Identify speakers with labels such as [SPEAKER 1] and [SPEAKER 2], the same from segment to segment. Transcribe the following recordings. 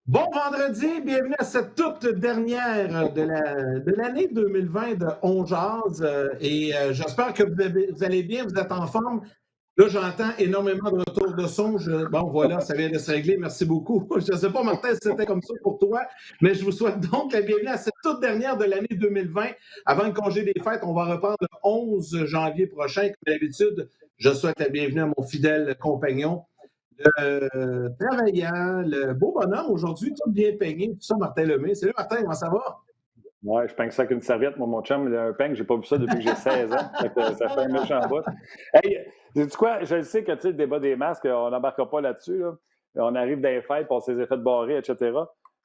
[SPEAKER 1] Bon vendredi, bienvenue à cette toute dernière de l'année 2020 de On Jase. J'espère que vous allez bien, vous êtes en forme. Là, j'entends énormément de retours de son. Bon, voilà, ça vient de se régler. Merci beaucoup. Je ne sais pas, Martin, si c'était comme ça pour toi, mais je vous souhaite donc la bienvenue à cette toute dernière de l'année 2020. Avant le congé des fêtes, on va reprendre le 11 janvier prochain. Comme d'habitude, je souhaite la bienvenue à mon fidèle compagnon, travaillant, le beau bonhomme aujourd'hui, tout bien peigné, tout ça, Martin Lemay. Salut Martin, comment ça va?
[SPEAKER 2] Ouais, je peigne ça avec une serviette, moi, mon chum, il a un peigne, j'ai pas vu ça depuis que j'ai 16 ans. Fait que ça fait un méchant bout. Hey, sais-tu quoi? Je sais que, tu sais, le débat des masques, on n'embarquera pas là-dessus, là. On arrive dans les fêtes, puis on s'est fait barrer, etc.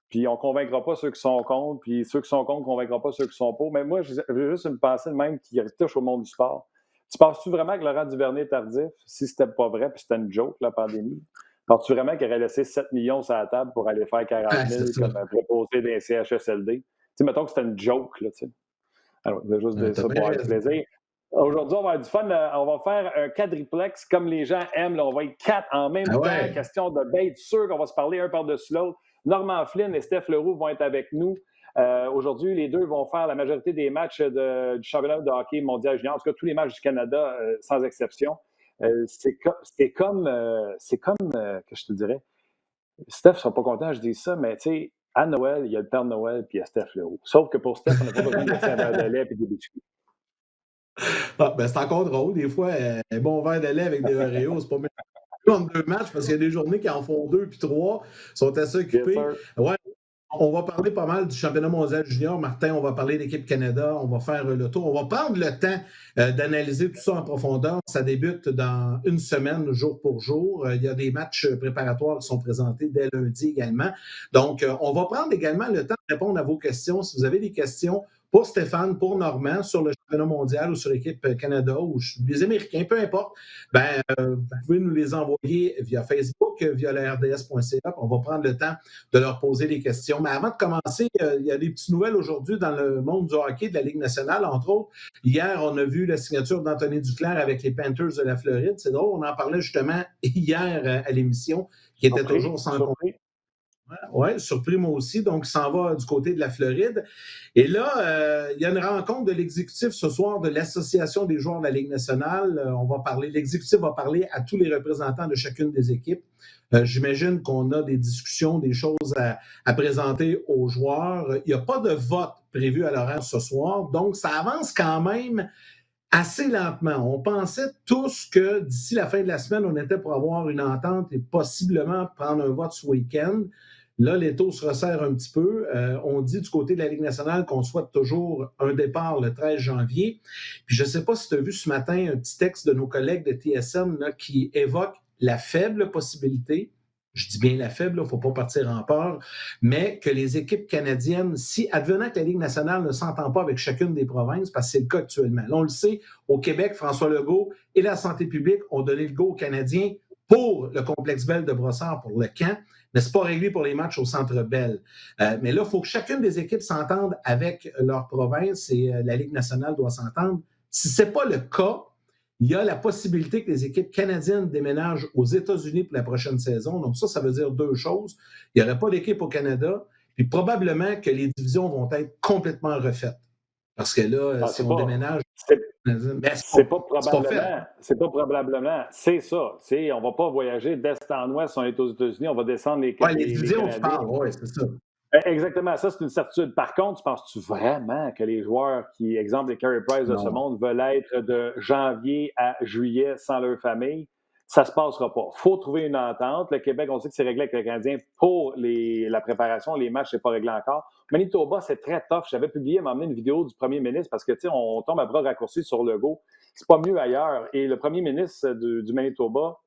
[SPEAKER 2] Puis on convaincra pas ceux qui sont contre, puis ceux qui sont contre ne convaincront pas ceux qui sont pour. Mais moi, j'ai juste une pensée de même qui touche au monde du sport. Tu penses-tu vraiment que Laurent Duvernay est tardif, si c'était pas vrai, puis c'était une joke, la pandémie? Penses-tu vraiment qu'il aurait laissé 7 millions sur la table pour aller faire 40
[SPEAKER 1] Ah,
[SPEAKER 2] 000
[SPEAKER 1] c'est ça.
[SPEAKER 2] comme un préposé d'un CHSLD? Tu sais, mettons que c'était une joke, là, tu sais. Alors, je vais juste dire
[SPEAKER 1] T'as
[SPEAKER 2] ça
[SPEAKER 1] bien
[SPEAKER 2] pour avoir du
[SPEAKER 1] raison.
[SPEAKER 2] plaisir. Aujourd'hui, on va avoir du fun. On va faire un quadriplex comme les gens aiment. Là. On va être 4 en même
[SPEAKER 1] Ah
[SPEAKER 2] temps.
[SPEAKER 1] ouais.
[SPEAKER 2] Question de d'être sûr qu'on va se parler un par-dessus l'autre. Normand Flynn et Steph Leroux vont être avec nous. Aujourd'hui, les deux vont faire la majorité des matchs du championnat de hockey mondial junior. En tout cas, tous les matchs du Canada, sans exception. Que je te dirais, Steph ne sera pas content, je dis ça, mais tu sais, à Noël, il y a le Père Noël puis il y a Steph Leroux. Sauf que pour Steph, on n'a pas besoin de laisser un verre de lait et des biscuits.
[SPEAKER 1] Ah, ben, c'est encore drôle. Des fois, un bon verre de lait avec des Oreos, c'est pas mieux entre deux matchs parce qu'il y a des journées qui en font deux puis trois, sont assez
[SPEAKER 2] Yes,
[SPEAKER 1] occupés.
[SPEAKER 2] sir.
[SPEAKER 1] Ouais, on va parler pas mal du championnat mondial junior. Martin, on va parler de l'équipe Canada. On va faire le tour. On va prendre le temps d'analyser tout ça en profondeur. Ça débute dans une semaine, jour pour jour. Il y a des matchs préparatoires qui sont présentés dès lundi également. Donc, on va prendre également le temps de répondre à vos questions. Si vous avez des questions pour Stéphane, pour Normand, sur le championnat mondial ou sur l'équipe Canada ou les Américains, peu importe, ben, vous pouvez nous les envoyer via Facebook, via le rds.ca. On va prendre le temps de leur poser des questions. Mais avant de commencer, il y a des petites nouvelles aujourd'hui dans le monde du hockey de la Ligue nationale, entre autres. Hier, on a vu la signature d'Anthony Duclair avec les Panthers de la Floride. C'est drôle, on en parlait justement hier à l'émission, qui était
[SPEAKER 2] Surpris,
[SPEAKER 1] toujours sans contrat.
[SPEAKER 2] surpris.
[SPEAKER 1] Oui, surpris moi aussi. Donc, il s'en va du côté de la Floride. Et là, il y a une rencontre de l'exécutif ce soir de l'Association des joueurs de la Ligue nationale. L'exécutif va parler à tous les représentants de chacune des équipes. J'imagine qu'on a des discussions, des choses à présenter aux joueurs. Il n'y a pas de vote prévu à l'horaire ce soir. Donc, ça avance quand même assez lentement. On pensait tous que d'ici la fin de la semaine, on était pour avoir une entente et possiblement prendre un vote ce week-end. Là, les taux se resserrent un petit peu. On dit du côté de la Ligue nationale qu'on souhaite toujours un départ le 13 janvier. Puis je ne sais pas si tu as vu ce matin un petit texte de nos collègues de TSN là, qui évoque la faible possibilité, je dis bien la faible, il ne faut pas partir en peur, mais que les équipes canadiennes, si advenant que la Ligue nationale ne s'entend pas avec chacune des provinces, parce que c'est le cas actuellement. Là, on le sait, au Québec, François Legault et la santé publique ont donné le go aux Canadiens pour le complexe Bell de Brossard, pour le camp, mais ce n'est pas réglé pour les matchs au Centre Bell. Mais là, il faut que chacune des équipes s'entende avec leur province et la Ligue nationale doit s'entendre. Si ce n'est pas le cas, il y a la possibilité que les équipes canadiennes déménagent aux États-Unis pour la prochaine saison. Donc ça veut dire deux choses. Il n'y aurait pas d'équipe au Canada, puis probablement que les divisions vont être complètement refaites. Parce que là,
[SPEAKER 2] Ah,
[SPEAKER 1] si on déménage,
[SPEAKER 2] c'est,
[SPEAKER 1] ben,
[SPEAKER 2] c'est pas
[SPEAKER 1] c'est pas fait.
[SPEAKER 2] probablement, c'est pas probablement, c'est ça. C'est, on va pas voyager d'est en ouest, si on est aux États-Unis, on va descendre
[SPEAKER 1] Ouais, les
[SPEAKER 2] les
[SPEAKER 1] divisions, tu
[SPEAKER 2] Canadiens.
[SPEAKER 1] parles, oui, c'est ça.
[SPEAKER 2] Exactement, ça, c'est une certitude. Par contre, penses-tu vraiment que les joueurs qui, exemple, les Carey Price de ce
[SPEAKER 1] Non.
[SPEAKER 2] monde, veulent être de janvier à juillet sans leur famille? Ça ne se passera pas. Il faut trouver une entente. Le Québec, on sait que c'est réglé avec les Canadiens pour la préparation. Les matchs, ce n'est pas réglé encore. Manitoba, c'est très tough. J'avais publié, m'emmener une vidéo du premier ministre parce que, tu sais, on tombe à bras raccourcis sur le go. C'est pas mieux ailleurs. Et le premier ministre du Manitoba,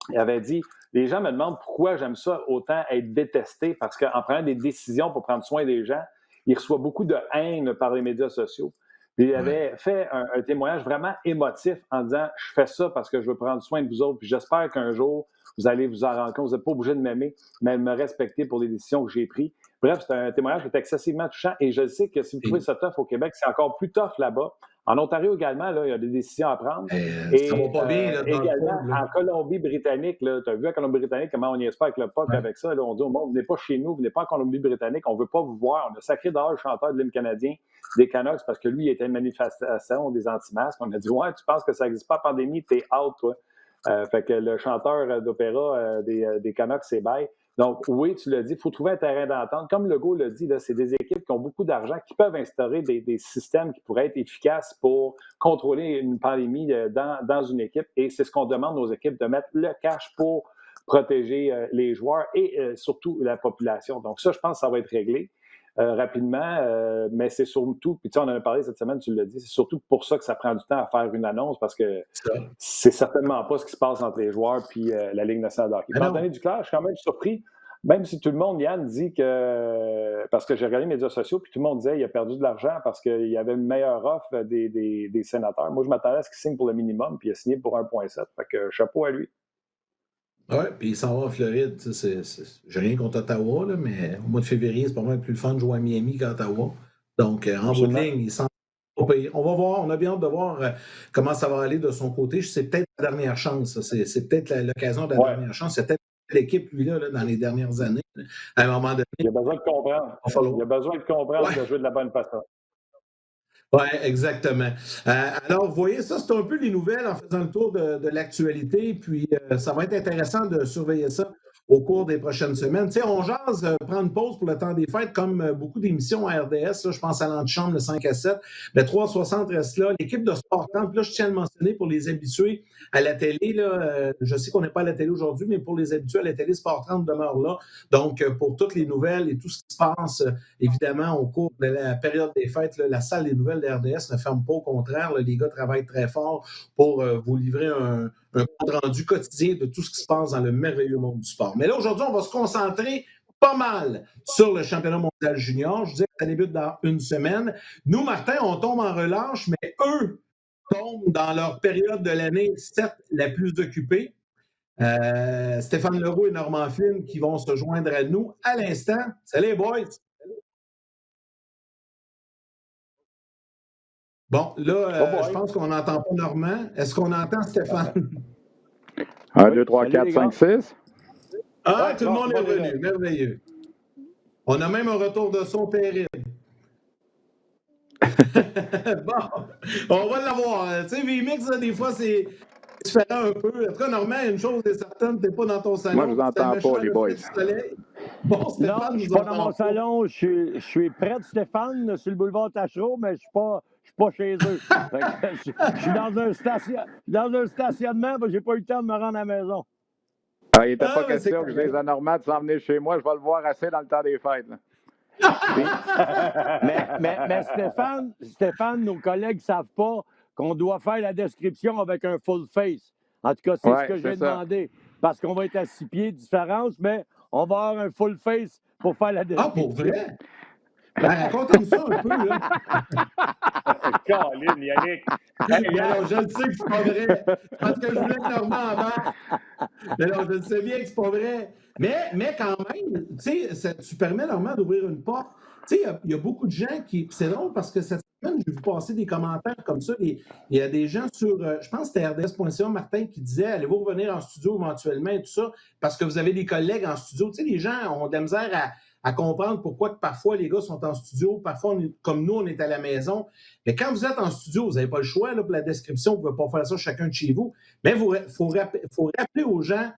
[SPEAKER 2] il avait dit, les gens me demandent pourquoi j'aime ça autant être détesté, parce qu'en prenant des décisions pour prendre soin des gens, il reçoit beaucoup de haine par les médias sociaux. Puis il
[SPEAKER 1] Ouais.
[SPEAKER 2] avait fait un témoignage vraiment émotif en disant, je fais ça parce que je veux prendre soin de vous autres, puis j'espère qu'un jour, vous allez vous en rendre compte, vous n'êtes pas obligé de m'aimer, mais de me respecter pour les décisions que j'ai prises. Bref, c'est un témoignage qui est excessivement touchant et je sais que si vous trouvez
[SPEAKER 1] Et,
[SPEAKER 2] ça tough au Québec, c'est encore plus tough là-bas En Ontario également, là, il y a des décisions à prendre. Et
[SPEAKER 1] ça va pas bien là, dans
[SPEAKER 2] également,
[SPEAKER 1] le pub,
[SPEAKER 2] en Colombie-Britannique, tu as vu à Colombie-Britannique comment on n'y est pas avec le POC avec ça. Là, on dit au monde, vous n'êtes pas chez nous, vous venez pas en Colombie-Britannique, on ne veut pas vous voir. On a sacré dehors le chanteur de l'hymne canadien des Canucks parce que lui, il était une manifestation des anti-masques. On a dit, ouais, tu penses que ça n'existe pas en pandémie, t'es out, toi. Fait que le chanteur d'opéra des Canucks, c'est bye. Donc, oui, tu l'as dit, il faut trouver un terrain d'entente. Comme Legault l'a dit, c'est des équipes qui ont beaucoup d'argent, qui peuvent instaurer des systèmes qui pourraient être efficaces pour contrôler une pandémie dans une équipe. Et c'est ce qu'on demande aux équipes, de mettre le cash pour protéger les joueurs et surtout la population. Donc, ça, je pense que ça va être réglé rapidement, mais c'est surtout, puis tu sais, on en a parlé cette semaine, tu l'as dit, c'est surtout pour ça que ça prend du temps à faire une annonce, parce que c'est certainement pas ce qui se passe entre les joueurs puis la Ligue nationale de hockey. Anthony Duclair, je suis quand même surpris, même si tout le monde, Yann, dit que, parce que j'ai regardé les médias sociaux, puis tout le monde disait qu'il a perdu de l'argent parce qu'il y avait une meilleure offre des sénateurs. Moi, je m'attendais à ce qu'il signe pour le minimum, puis il a signé pour 1,7. Fait que chapeau à lui.
[SPEAKER 1] Oui, puis il s'en va en Floride. J'ai rien contre Ottawa, là, mais au mois de février, c'est pas mal plus le fun de jouer à Miami qu'à Ottawa. Donc, en bout de ligne, il s'en va payer. On va voir, on a bien hâte de voir comment ça va aller de son côté. C'est peut-être la dernière chance. C'est peut-être l'occasion de la dernière chance. C'est peut-être l'équipe, lui, là, dans les dernières années. À un moment donné.
[SPEAKER 2] Il a besoin de comprendre. Il a besoin de comprendre de jouer de la bonne façon.
[SPEAKER 1] Oui, exactement. Alors, vous voyez, ça, c'est un peu les nouvelles en faisant le tour de l'actualité. Puis, ça va être intéressant de surveiller ça au cours des prochaines semaines. Tu sais, on jase, prend une pause pour le temps des fêtes, comme beaucoup d'émissions à RDS. Là, je pense à l'antichambre, le 5 à 7. Le 360 reste là. L'équipe de Sport 30, là, je tiens à le mentionner pour les habitués à la télé. Là, je sais qu'on n'est pas à la télé aujourd'hui, mais pour les habitués à la télé, Sport 30 demeure là. Donc, pour toutes les nouvelles et tout ce qui se passe, évidemment, au cours de la période des fêtes, là, la salle des nouvelles de RDS ne ferme pas. Au contraire, là, les gars travaillent très fort pour vous livrer un compte rendu quotidien de tout ce qui se passe dans le merveilleux monde du sport. Mais là, aujourd'hui, on va se concentrer pas mal sur le championnat mondial junior. Je disais que ça débute dans une semaine. Nous, Martin, on tombe en relâche, mais eux tombent dans leur période de l'année, certes, la plus occupée. Stéphane Leroux et Normand Flynn qui vont se joindre à nous à l'instant. Salut, boys! Bon, là, je pense qu'on n'entend pas Normand. Est-ce qu'on entend Stéphane?
[SPEAKER 3] 1, 2, 3, 4, 5, 6.
[SPEAKER 1] Ah, ouais, tout le monde est revenu. Merveilleux. On a même un retour de son terrible. Bon, on va l'avoir. Tu sais, VMix, des fois, c'est différent un peu. En tout cas, Normand, une chose est certaine, t'es pas dans ton salon.
[SPEAKER 3] Moi, je vous entends pas, les boys.
[SPEAKER 1] Bon, Stéphane,
[SPEAKER 4] non, je suis pas dans mon salon. Je suis près de Stéphane, sur le boulevard Tachereau, mais je suis pas chez eux. Je suis dans un stationnement, parce que j'ai pas eu le temps de me rendre à la maison.
[SPEAKER 3] Ah, il n'était pas question que je dise à Normand de s'en venir chez moi. Je vais le voir assez dans le temps des fêtes.
[SPEAKER 4] mais Stéphane, nos collègues ne savent pas qu'on doit faire la description avec un full face. En tout cas, c'est ce que j'ai demandé. Parce qu'on va être à 6 pieds de différence, mais on va avoir un full face pour faire la description.
[SPEAKER 1] Ah, pour vrai? Ben, raconte-nous ça un peu, là.
[SPEAKER 2] Caroline, Yannick.
[SPEAKER 1] Alors, je le sais que c'est pas vrai. Parce que je voulais que Normand embarque. Alors, je le sais bien que c'est pas vrai. Mais quand même, tu sais, tu permets, Normand, d'ouvrir une porte. Tu sais, il y a beaucoup de gens qui... C'est drôle parce que cette semaine, j'ai vu passer des commentaires comme ça. Il y a des gens sur... je pense que c'était RDS.ca, Martin, qui disait « Allez-vous revenir en studio éventuellement et tout ça? » Parce que vous avez des collègues en studio. Tu sais, les gens ont de la misère à comprendre pourquoi que parfois les gars sont en studio, parfois, comme nous, on est à la maison. Mais quand vous êtes en studio, vous n'avez pas le choix là, pour la description, vous ne pouvez pas faire ça chacun de chez vous. Mais il faut rappeler aux gens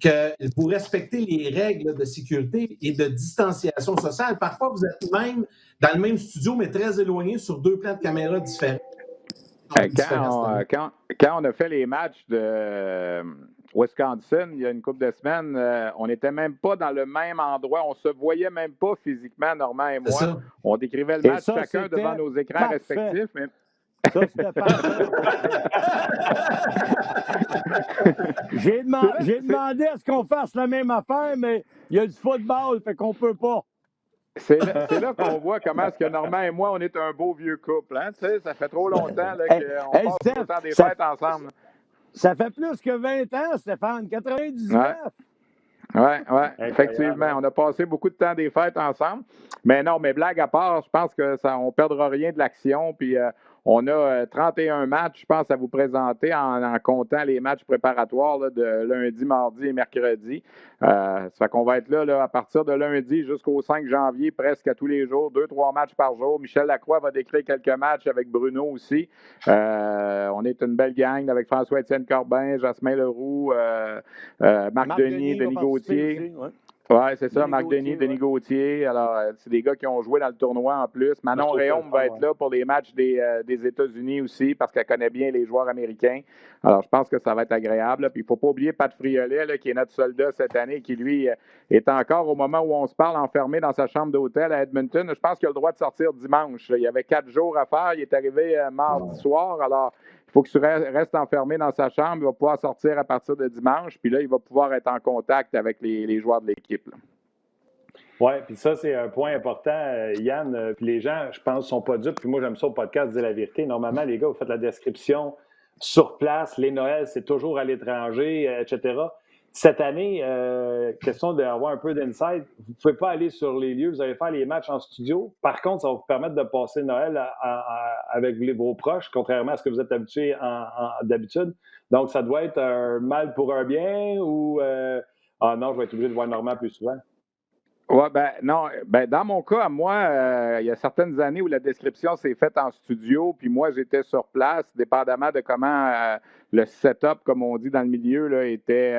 [SPEAKER 1] que vous respectez les règles de sécurité et de distanciation sociale. Parfois, vous êtes même dans le même studio, mais très éloigné sur 2 plans de caméra différents.
[SPEAKER 3] Quand on a fait les matchs de Wisconsin, il y a une couple de semaines, on n'était même pas dans le même endroit. On ne se voyait même pas physiquement, Normand et moi. On décrivait le match chacun devant nos écrans respectifs. Mais...
[SPEAKER 4] Ça, c'était parfait. J'ai demandé à ce qu'on fasse la même affaire, mais il y a du football, fait qu'on peut pas.
[SPEAKER 3] C'est là qu'on voit comment est-ce que Normand et moi, on est un beau vieux couple. Hein? Tu sais, ça fait trop longtemps qu'on passe le temps des fêtes ensemble.
[SPEAKER 4] Ça fait plus que 20 ans, Stéphane. 99.
[SPEAKER 3] Oui, effectivement. On a passé beaucoup de temps des fêtes ensemble. Mais non, mais blague à part, je pense que on ne perdra rien de l'action. Puis On a 31 matchs, je pense, à vous présenter en comptant les matchs préparatoires là, de lundi, mardi et mercredi. Ça fait qu'on va être là à partir de lundi jusqu'au 5 janvier, presque à tous les jours, 2-3 matchs par jour. Michel Lacroix va décrire quelques matchs avec Bruno aussi. On est une belle gang avec François-Étienne Corbin, Jasmin Leroux, Marc Denis, Denis Gauthier. Oui, c'est ça, Marc Denis, Denis Gauthier. Alors, c'est des gars qui ont joué dans le tournoi en plus. Manon Réaume va être là pour les matchs des États-Unis aussi parce qu'elle connaît bien les joueurs américains. Alors, je pense que ça va être agréable. Là. Puis, il ne faut pas oublier Pat Friolet, là, qui est notre soldat cette année, qui, lui, est encore, au moment où on se parle, enfermé dans sa chambre d'hôtel à Edmonton. Je pense qu'il a le droit de sortir dimanche. Il y avait 4 jours à faire. Il est arrivé mardi soir. Alors, il faut qu'il reste enfermé dans sa chambre. Il va pouvoir sortir à partir de dimanche. Puis là, il va pouvoir être en contact avec les joueurs de l'équipe.
[SPEAKER 2] Oui, puis ça, c'est un point important, Yann. Puis les gens, je pense, ne sont pas dupes. Puis moi, j'aime ça au podcast, dire la vérité. Normalement, les gars, vous faites la description sur place. Les Noëls, c'est toujours à l'étranger, etc. Cette année, question d'avoir un peu d'insight, vous ne pouvez pas aller sur les lieux, vous allez faire les matchs en studio. Par contre, ça va vous permettre de passer Noël avec vos proches, contrairement à ce que vous êtes habitué d'habitude. Donc, ça doit être un mal pour un bien ou non, je vais être obligé de voir Normand plus souvent.
[SPEAKER 3] Oui, dans mon cas, moi, il y a certaines années où la description s'est faite en studio, puis moi, j'étais sur place, dépendamment de comment le setup, comme on dit dans le milieu, là, était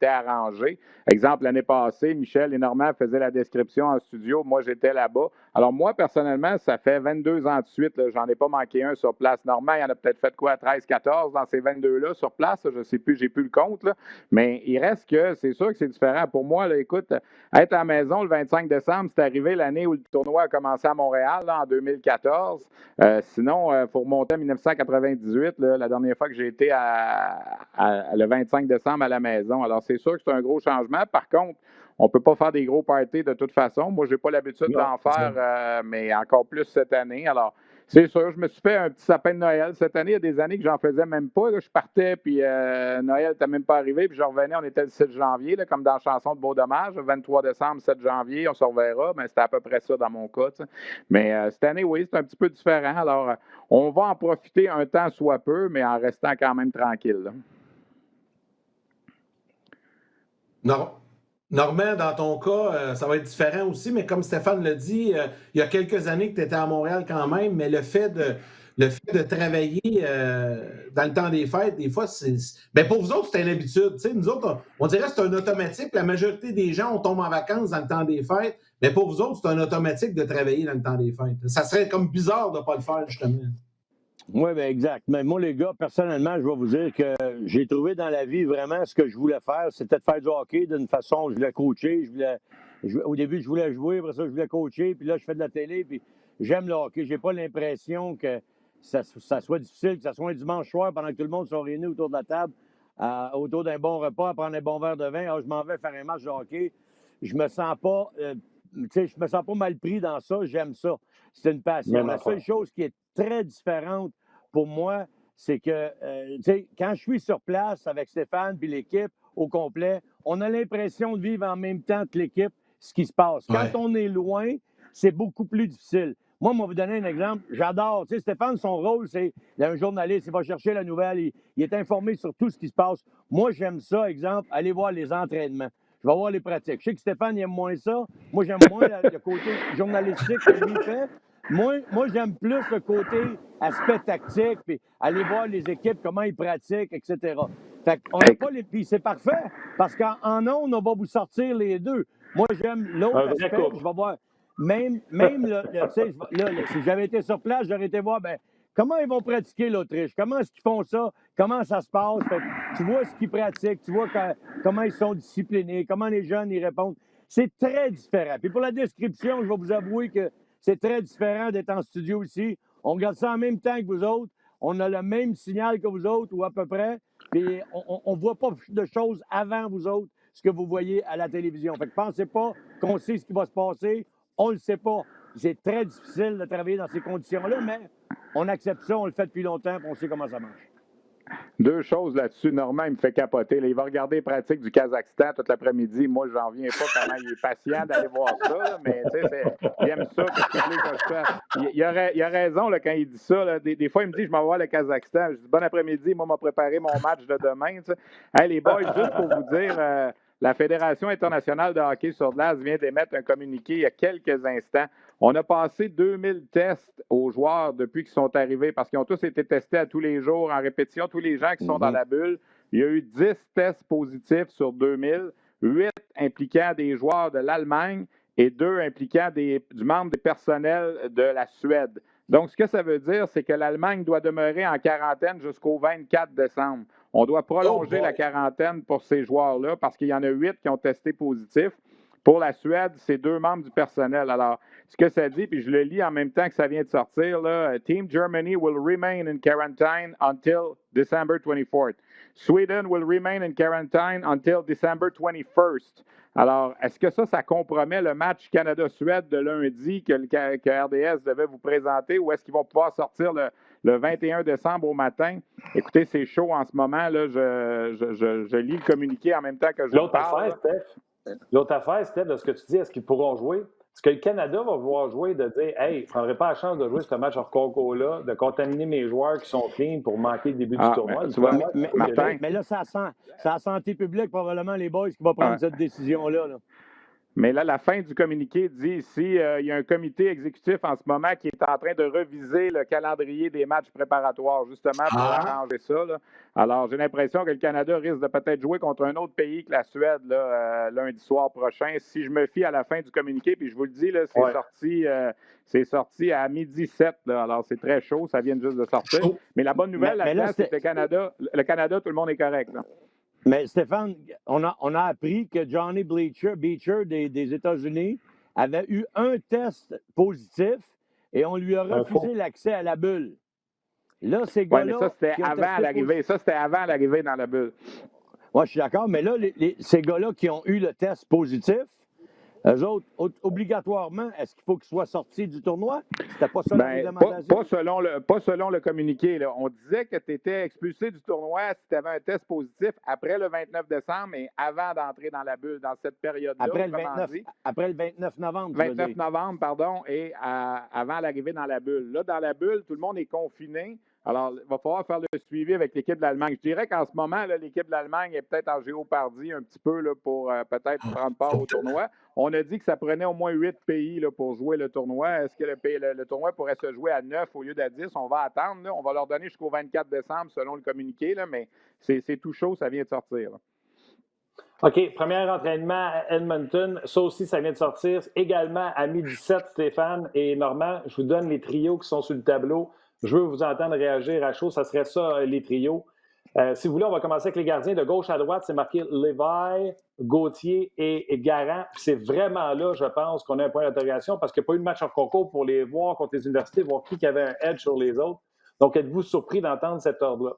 [SPEAKER 3] arrangé. Exemple, l'année passée, Michel et Normand faisaient la description en studio, moi, j'étais là-bas. Alors, moi, personnellement, ça fait 22 ans de suite, là, j'en ai pas manqué un sur place. Normand, il en a peut-être fait quoi, 13, 14 dans ces 22-là sur place, je ne sais plus, j'ai plus le compte, là. Mais il reste que, c'est sûr que c'est différent. Pour moi, là, écoute, être à la maison le 25 décembre, c'est arrivé l'année où le tournoi a commencé à Montréal, là, en 2014. Sinon, il faut remonter à 1998, là, la dernière fois que j'ai été le 25 décembre à la maison. Alors, c'est sûr que c'est un gros changement. Par contre, on ne peut pas faire des gros parties de toute façon. Moi, je n'ai pas l'habitude d'en faire, mais encore plus cette année. Alors, c'est sûr, je me suis fait un petit sapin de Noël. Cette année, il y a des années que j'en faisais même pas. Là, je partais, puis Noël n'était même pas arrivé, puis je revenais, on était le 7 janvier, là, comme dans la chanson de Beau Dommage, 23 décembre, 7 janvier, on se reverra. Mais c'était à peu près ça dans mon cas. T'sais. Mais cette année, oui, c'est un petit peu différent. Alors, on va en profiter un temps soit peu, mais en restant quand même tranquille. Là.
[SPEAKER 1] Non. Normand, dans ton cas, ça va être différent aussi, mais comme Stéphane l'a dit, il y a quelques années que tu étais à Montréal quand même, mais le fait de travailler dans le temps des fêtes, des fois, ben pour vous autres, c'est une habitude. T'sais, nous autres, on dirait que c'est un automatique. La majorité des gens, on tombe en vacances dans le temps des fêtes, mais pour vous autres, c'est un automatique de travailler dans le temps des fêtes. Ça serait comme bizarre de ne pas le faire, justement.
[SPEAKER 4] Oui, bien exact. Mais moi, les gars, personnellement, je vais vous dire que j'ai trouvé dans la vie vraiment ce que je voulais faire. C'était de faire du hockey d'une façon, je voulais coacher. Au début, je voulais jouer, après ça, je voulais coacher. Puis là, je fais de la télé, puis j'aime le hockey. J'ai pas l'impression que ça soit difficile, que ça soit un dimanche soir pendant que tout le monde soit réuni autour de la table, autour d'un bon repas, à prendre un bon verre de vin. Alors, je m'en vais faire un match de hockey. Je me sens pas... je me sens pas mal pris dans ça. J'aime ça. C'est une passion. La seule chose qui est très différente pour moi, c'est que quand je suis sur place avec Stéphane puis l'équipe au complet, on a l'impression de vivre en même temps que l'équipe ce qui se passe. Quand on est loin, c'est beaucoup plus difficile. Moi, je vais vous donner un exemple. J'adore. Tu sais, Stéphane, son rôle, c'est un journaliste. Il va chercher la nouvelle. Il est informé sur tout ce qui se passe. Moi, j'aime ça, exemple, aller voir les entraînements. Je vais voir les pratiques. Je sais que Stéphane, il aime moins ça. Moi, j'aime moins le côté journalistique que lui fait. Moi, j'aime plus le côté aspect tactique, puis aller voir les équipes, comment ils pratiquent, etc. Fait qu'on n'a pas les... Puis c'est parfait, parce qu'en ondes, on va vous sortir les deux. Moi, j'aime l'autre aspect. Je vais voir... Même si j'avais été sur place, j'aurais été voir, comment ils vont pratiquer l'Autriche? Comment est-ce qu'ils font ça? Comment ça se passe? Fait que tu vois ce qu'ils pratiquent, tu vois comment ils sont disciplinés, comment les jeunes y répondent. C'est très différent. Puis pour la description, je vais vous avouer que c'est très différent d'être en studio ici. On regarde ça en même temps que vous autres. On a le même signal que vous autres, ou à peu près. Puis on ne voit pas de choses avant vous autres, ce que vous voyez à la télévision. Fait que pensez pas qu'on sait ce qui va se passer. On ne le sait pas. C'est très difficile de travailler dans ces conditions-là, mais on accepte ça, on le fait depuis longtemps, puis on sait comment ça marche.
[SPEAKER 3] Deux choses là-dessus. Normand, il me fait capoter. Là, il va regarder les pratiques du Kazakhstan tout l'après-midi. Moi, j'en viens pas comment il est patient d'aller voir ça. Là, mais tu sais, il aime ça. Qu'est-ce que vous voulez que je fasse? Il a raison là, quand il dit ça. Là. Des fois, il me dit, je m'en vais voir le Kazakhstan. Je dis, bon après-midi, moi, m'a préparé mon match de demain. Hey, les boys, juste pour vous dire, la Fédération internationale de hockey sur glace vient d'émettre un communiqué il y a quelques instants. On a passé 2000 tests aux joueurs depuis qu'ils sont arrivés parce qu'ils ont tous été testés à tous les jours en répétition. Tous les gens qui sont dans la bulle, il y a eu 10 tests positifs sur 2000, 8 impliquant des joueurs de l'Allemagne et 2 impliquant du membre des personnels de la Suède. Donc, ce que ça veut dire, c'est que l'Allemagne doit demeurer en quarantaine jusqu'au 24 décembre. On doit prolonger la quarantaine pour ces joueurs-là parce qu'il y en a 8 qui ont testé positif. Pour la Suède, c'est 2 membres du personnel. Alors, ce que ça dit, puis je le lis en même temps que ça vient de sortir, là, Team Germany will remain in quarantine until December 24th. Sweden will remain in quarantine until December 21st. Alors, est-ce que ça compromet le match Canada-Suède de lundi que RDS devait vous présenter ou est-ce qu'ils vont pouvoir sortir le 21 décembre au matin? Écoutez, c'est chaud en ce moment. Là, je lis le communiqué en même temps que je vous parle.
[SPEAKER 2] L'autre affaire, Steph, de ce que tu dis, est-ce qu'ils pourront jouer? Est-ce que le Canada va vouloir jouer de dire, hey, je ne prendrai pas la chance de jouer ce match hors concours-là, de contaminer mes joueurs qui sont clean pour manquer le début du tournoi?
[SPEAKER 4] Mais là, c'est la santé publique, probablement, les boys, qui va prendre cette décision-là. Là.
[SPEAKER 3] Mais là, la fin du communiqué dit ici, il y a un comité exécutif en ce moment qui est en train de reviser le calendrier des matchs préparatoires, justement, pour arranger ça. Là. Alors, j'ai l'impression que le Canada risque de peut-être jouer contre un autre pays que la Suède là, lundi soir prochain. Si je me fie à la fin du communiqué, puis je vous le dis, là, c'est sorti à 12h07. Là. Alors, c'est très chaud, ça vient juste de sortir. Mais la bonne nouvelle là-dedans, c'est que le Canada, tout le monde est correct. Là.
[SPEAKER 4] Mais Stéphane, on a appris que Johnny Beecher des États-Unis avait eu un test positif et on lui a refusé l'accès à la bulle. Là, ces gars-là...
[SPEAKER 3] Oui, mais ça, c'était avant l'arrivée. Ça, c'était avant l'arrivée dans la bulle.
[SPEAKER 4] Oui, je suis d'accord. Mais là, ces gars-là qui ont eu le test positif, eux autres, obligatoirement, est-ce qu'il faut qu'ils soient sortis du tournoi? C'était pas ça la réglementation?
[SPEAKER 3] Pas selon le communiqué. Là. On disait que tu étais expulsé du tournoi si tu avais un test positif après le 29 décembre et avant d'entrer dans la bulle, dans cette période-là.
[SPEAKER 4] Après le 29 novembre.
[SPEAKER 3] 29 novembre, pardon, et avant l'arrivée dans la bulle. Là, dans la bulle, tout le monde est confiné. Alors, il va falloir faire le suivi avec l'équipe de l'Allemagne. Je dirais qu'en ce moment, là, l'équipe de l'Allemagne est peut-être en géopardie un petit peu là, pour peut-être prendre part au tournoi. On a dit que ça prenait au moins 8 pays là, pour jouer le tournoi. Est-ce que le tournoi pourrait se jouer à 9 au lieu d'à 10? On va attendre. Là. On va leur donner jusqu'au 24 décembre selon le communiqué, là, mais c'est tout chaud, ça vient de sortir. Là.
[SPEAKER 2] OK, premier entraînement à Edmonton. Ça aussi, ça vient de sortir. Également à 12h07, Stéphane et Normand, je vous donne les trios qui sont sur le tableau. Je veux vous entendre réagir à chaud. Ça serait ça, les trios. Si vous voulez, on va commencer avec les gardiens. De gauche à droite, c'est marqué Lévesque, Gauthier et Garand. C'est vraiment là, je pense, qu'on a un point d'interrogation parce qu'il n'y a pas eu de match en concours pour les voir contre les universités, voir qui avait un edge sur les autres. Donc, êtes-vous surpris d'entendre cet ordre-là?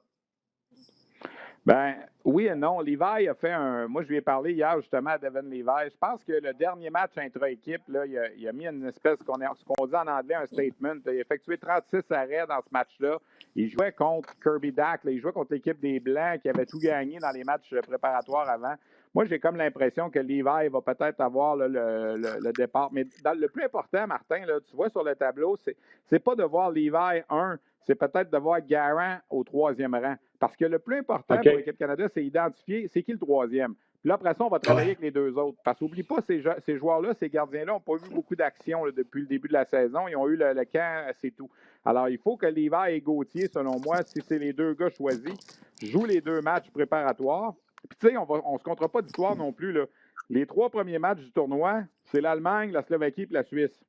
[SPEAKER 3] Ben oui et non. Levi a fait moi, je lui ai parlé hier justement à Devin Levi. Je pense que le dernier match intra-équipe, là, il a mis une espèce, ce qu'on dit en anglais, un statement. Il a effectué 36 arrêts dans ce match-là. Il jouait contre Kirby Dach. Il jouait contre l'équipe des Blancs qui avait tout gagné dans les matchs préparatoires avant. Moi, j'ai comme l'impression que Levi va peut-être avoir là, le départ. Mais le plus important, Martin, là, tu vois sur le tableau, c'est pas de voir Levi 1, c'est peut-être de voir Garand au 3e rang. Parce que le plus important pour l'équipe Canada, c'est identifier c'est qui le 3e. Puis là, après ça, on va travailler avec les 2 autres. Parce qu'oublie pas, ces joueurs-là, ces gardiens-là n'ont pas eu beaucoup d'action depuis le début de la saison. Ils ont eu le camp, c'est tout. Alors, il faut que Lévesque et Gauthier, selon moi, si c'est les 2 gars choisis, jouent les 2 matchs préparatoires. Puis, tu sais, on ne se comptera pas d'histoire non plus. Là. Les 3 premiers matchs du tournoi, c'est l'Allemagne, la Slovaquie et la Suisse.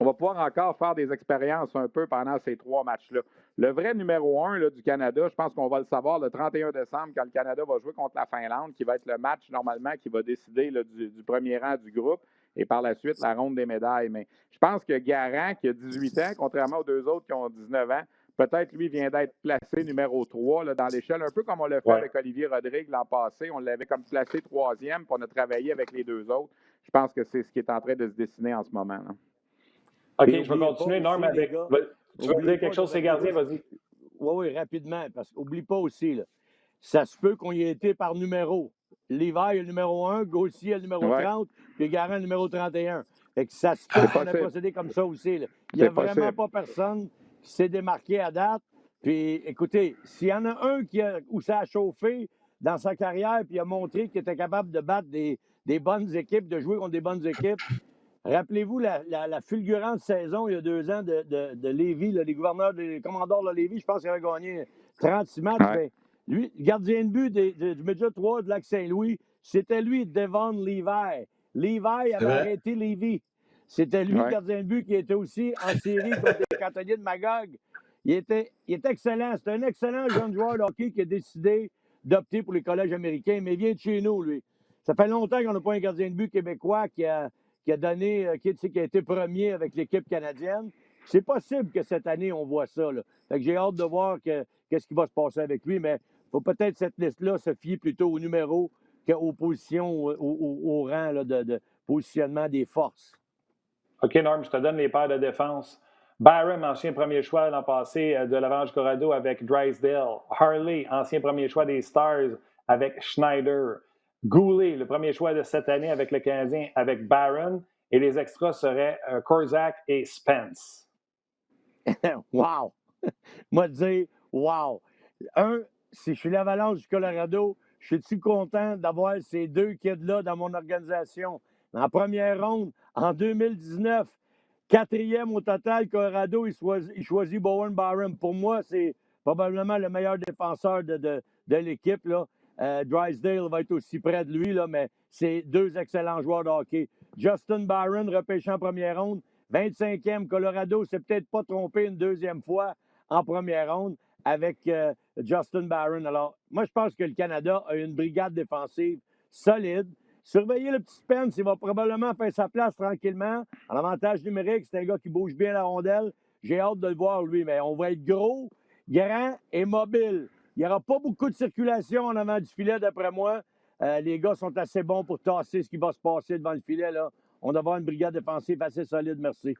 [SPEAKER 3] On va pouvoir encore faire des expériences un peu pendant ces 3 matchs-là. Le vrai numéro 1 là, du Canada, je pense qu'on va le savoir le 31 décembre quand le Canada va jouer contre la Finlande, qui va être le match normalement qui va décider là, du premier rang du groupe et par la suite la ronde des médailles. Mais je pense que Garand, qui a 18 ans, contrairement aux 2 autres qui ont 19 ans, peut-être lui vient d'être placé numéro 3 là, dans l'échelle, un peu comme on l'a fait avec Olivier Rodrigue l'an passé. On l'avait comme placé 3e, puis on a travaillé avec les 2 autres. Je pense que c'est ce qui est en train de se dessiner en ce moment. Là.
[SPEAKER 2] OK, je vais continuer, Norm, avec... Tu veux dire quelque chose, ces gardiens? Vas-y.
[SPEAKER 4] Oui, rapidement, parce qu'oublie pas aussi, là, ça se peut qu'on y ait été par numéro. Lévesque est le numéro 1, Gauthier est le numéro 30, puis Garand le numéro 31. Fait que ça se peut qu'on ait procédé comme ça aussi. Là. Il n'y a vraiment pas personne qui s'est démarqué à date. Puis, écoutez, s'il y en a un où ça a chauffé dans sa carrière puis il a montré qu'il était capable de battre des bonnes équipes, de jouer contre des bonnes équipes, rappelez-vous la fulgurante saison il y a 2 ans de Lévis, là, les commandeurs de Lévis, je pense qu'il avait gagné 36 matchs.
[SPEAKER 3] Ouais.
[SPEAKER 4] Ben, lui, gardien de but du Média 3 de Lac-Saint-Louis, c'était lui, Devon Levi. Levi avait arrêté Lévis. C'était lui, le gardien de but, qui était aussi en série contre les cantonniers de Magog. Il était excellent. C'est un excellent jeune joueur de hockey qui a décidé d'opter pour les collèges américains, mais il vient de chez nous, lui. Ça fait longtemps qu'on n'a pas un gardien de but québécois qui a été premier avec l'équipe canadienne. C'est possible que cette année, on voit ça. Là. Fait que j'ai hâte de voir qu'est-ce qui va se passer avec lui, mais il faut peut-être cette liste-là se fier plutôt au numéro qu'aux positions, au rang là, de positionnement des forces.
[SPEAKER 2] OK, Norm, je te donne les paires de défense. Byram, ancien premier choix l'an passé de l'Avalanche Colorado avec Drysdale. Harley, ancien premier choix des Stars avec Schneider. Goulet, le premier choix de cette année avec le Canadien avec Barron. Et les extras seraient Korczak et Spence.
[SPEAKER 4] Wow! Moi, dire, wow! Si je suis l'Avalanche du Colorado, je suis content d'avoir ces 2 kids-là dans mon organisation. En première ronde, en 2019, 4e au total, Colorado, il choisit Bowen Byram. Pour moi, c'est probablement le meilleur défenseur de l'équipe. Là. Drysdale va être aussi près de lui, là, mais c'est 2 excellents joueurs de hockey. Justin Byron, repêché en première ronde, 25e. Colorado s'est peut-être pas trompé une 2e fois en première ronde avec Justin Byron. Alors, moi, je pense que le Canada a une brigade défensive solide. Surveillez le petit Spence, il va probablement faire sa place tranquillement. En avantage numérique, c'est un gars qui bouge bien la rondelle. J'ai hâte de le voir, lui, mais on va être gros, grand et mobile. Il n'y aura pas beaucoup de circulation en avant du filet, d'après moi. Les gars sont assez bons pour tasser ce qui va se passer devant le filet. Là. On doit avoir une brigade défensive assez solide, merci.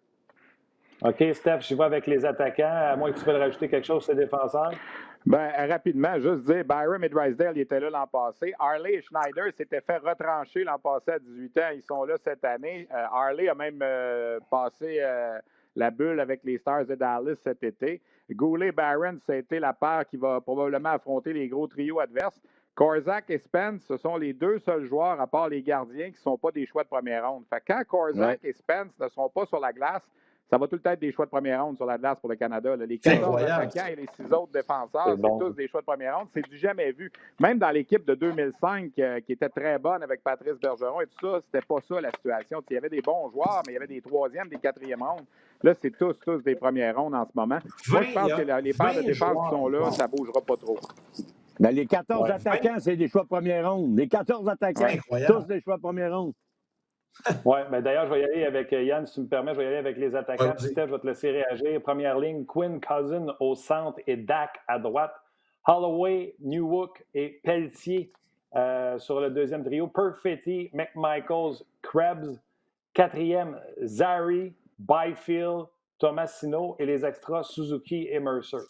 [SPEAKER 2] OK, Steph, je vais avec les attaquants. À moins que tu veuilles rajouter quelque chose sur les défenseurs.
[SPEAKER 3] Bien, rapidement, juste dire, Byram et Drysdale, ils étaient là l'an passé. Harley et Schneider s'étaient fait retrancher l'an passé à 18 ans. Ils sont là cette année. Harley a même passé la bulle avec les Stars de Dallas cet été. Goulet-Barron, ça a été la paire qui va probablement affronter les gros trios adverses. Korczak et Spence, ce sont les 2 seuls joueurs, à part les gardiens, qui ne sont pas des choix de première ronde. Fait que quand Korczak et Spence ne sont pas sur la glace, ça va tout le temps être des choix de première ronde sur la glace pour le Canada. Là. Les 14 attaquants et les 6 autres défenseurs, c'est tous des choix de première ronde. C'est du jamais vu. Même dans l'équipe de 2005, qui était très bonne avec Patrice Bergeron et tout ça, c'était pas ça la situation. Il y avait des bons joueurs, mais il y avait des 3e, des 4e rondes. Là, c'est tous des premières rondes en ce moment. Moi, je pense que les paires de défense qui sont là, ça ne bougera pas trop.
[SPEAKER 4] Ben, les 14 attaquants, c'est des choix de première ronde. Les 14 attaquants, tous des choix de première ronde.
[SPEAKER 2] Oui, mais d'ailleurs, je vais y aller avec Yann, si tu me permets, je vais y aller avec les attaquants. Steph, je vais te laisser réagir. Première ligne, Quinn Cousin au centre et Dak à droite. Holloway, Newhook et Pelletier sur le 2e trio. Perfetti, McMichaels, Krebs. 4e, Zary, Byfield, Tomasino et les extras, Suzuki et Mercer.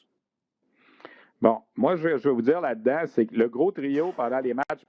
[SPEAKER 3] Bon, moi, je vais vous dire là-dedans, c'est que le gros trio pendant les matchs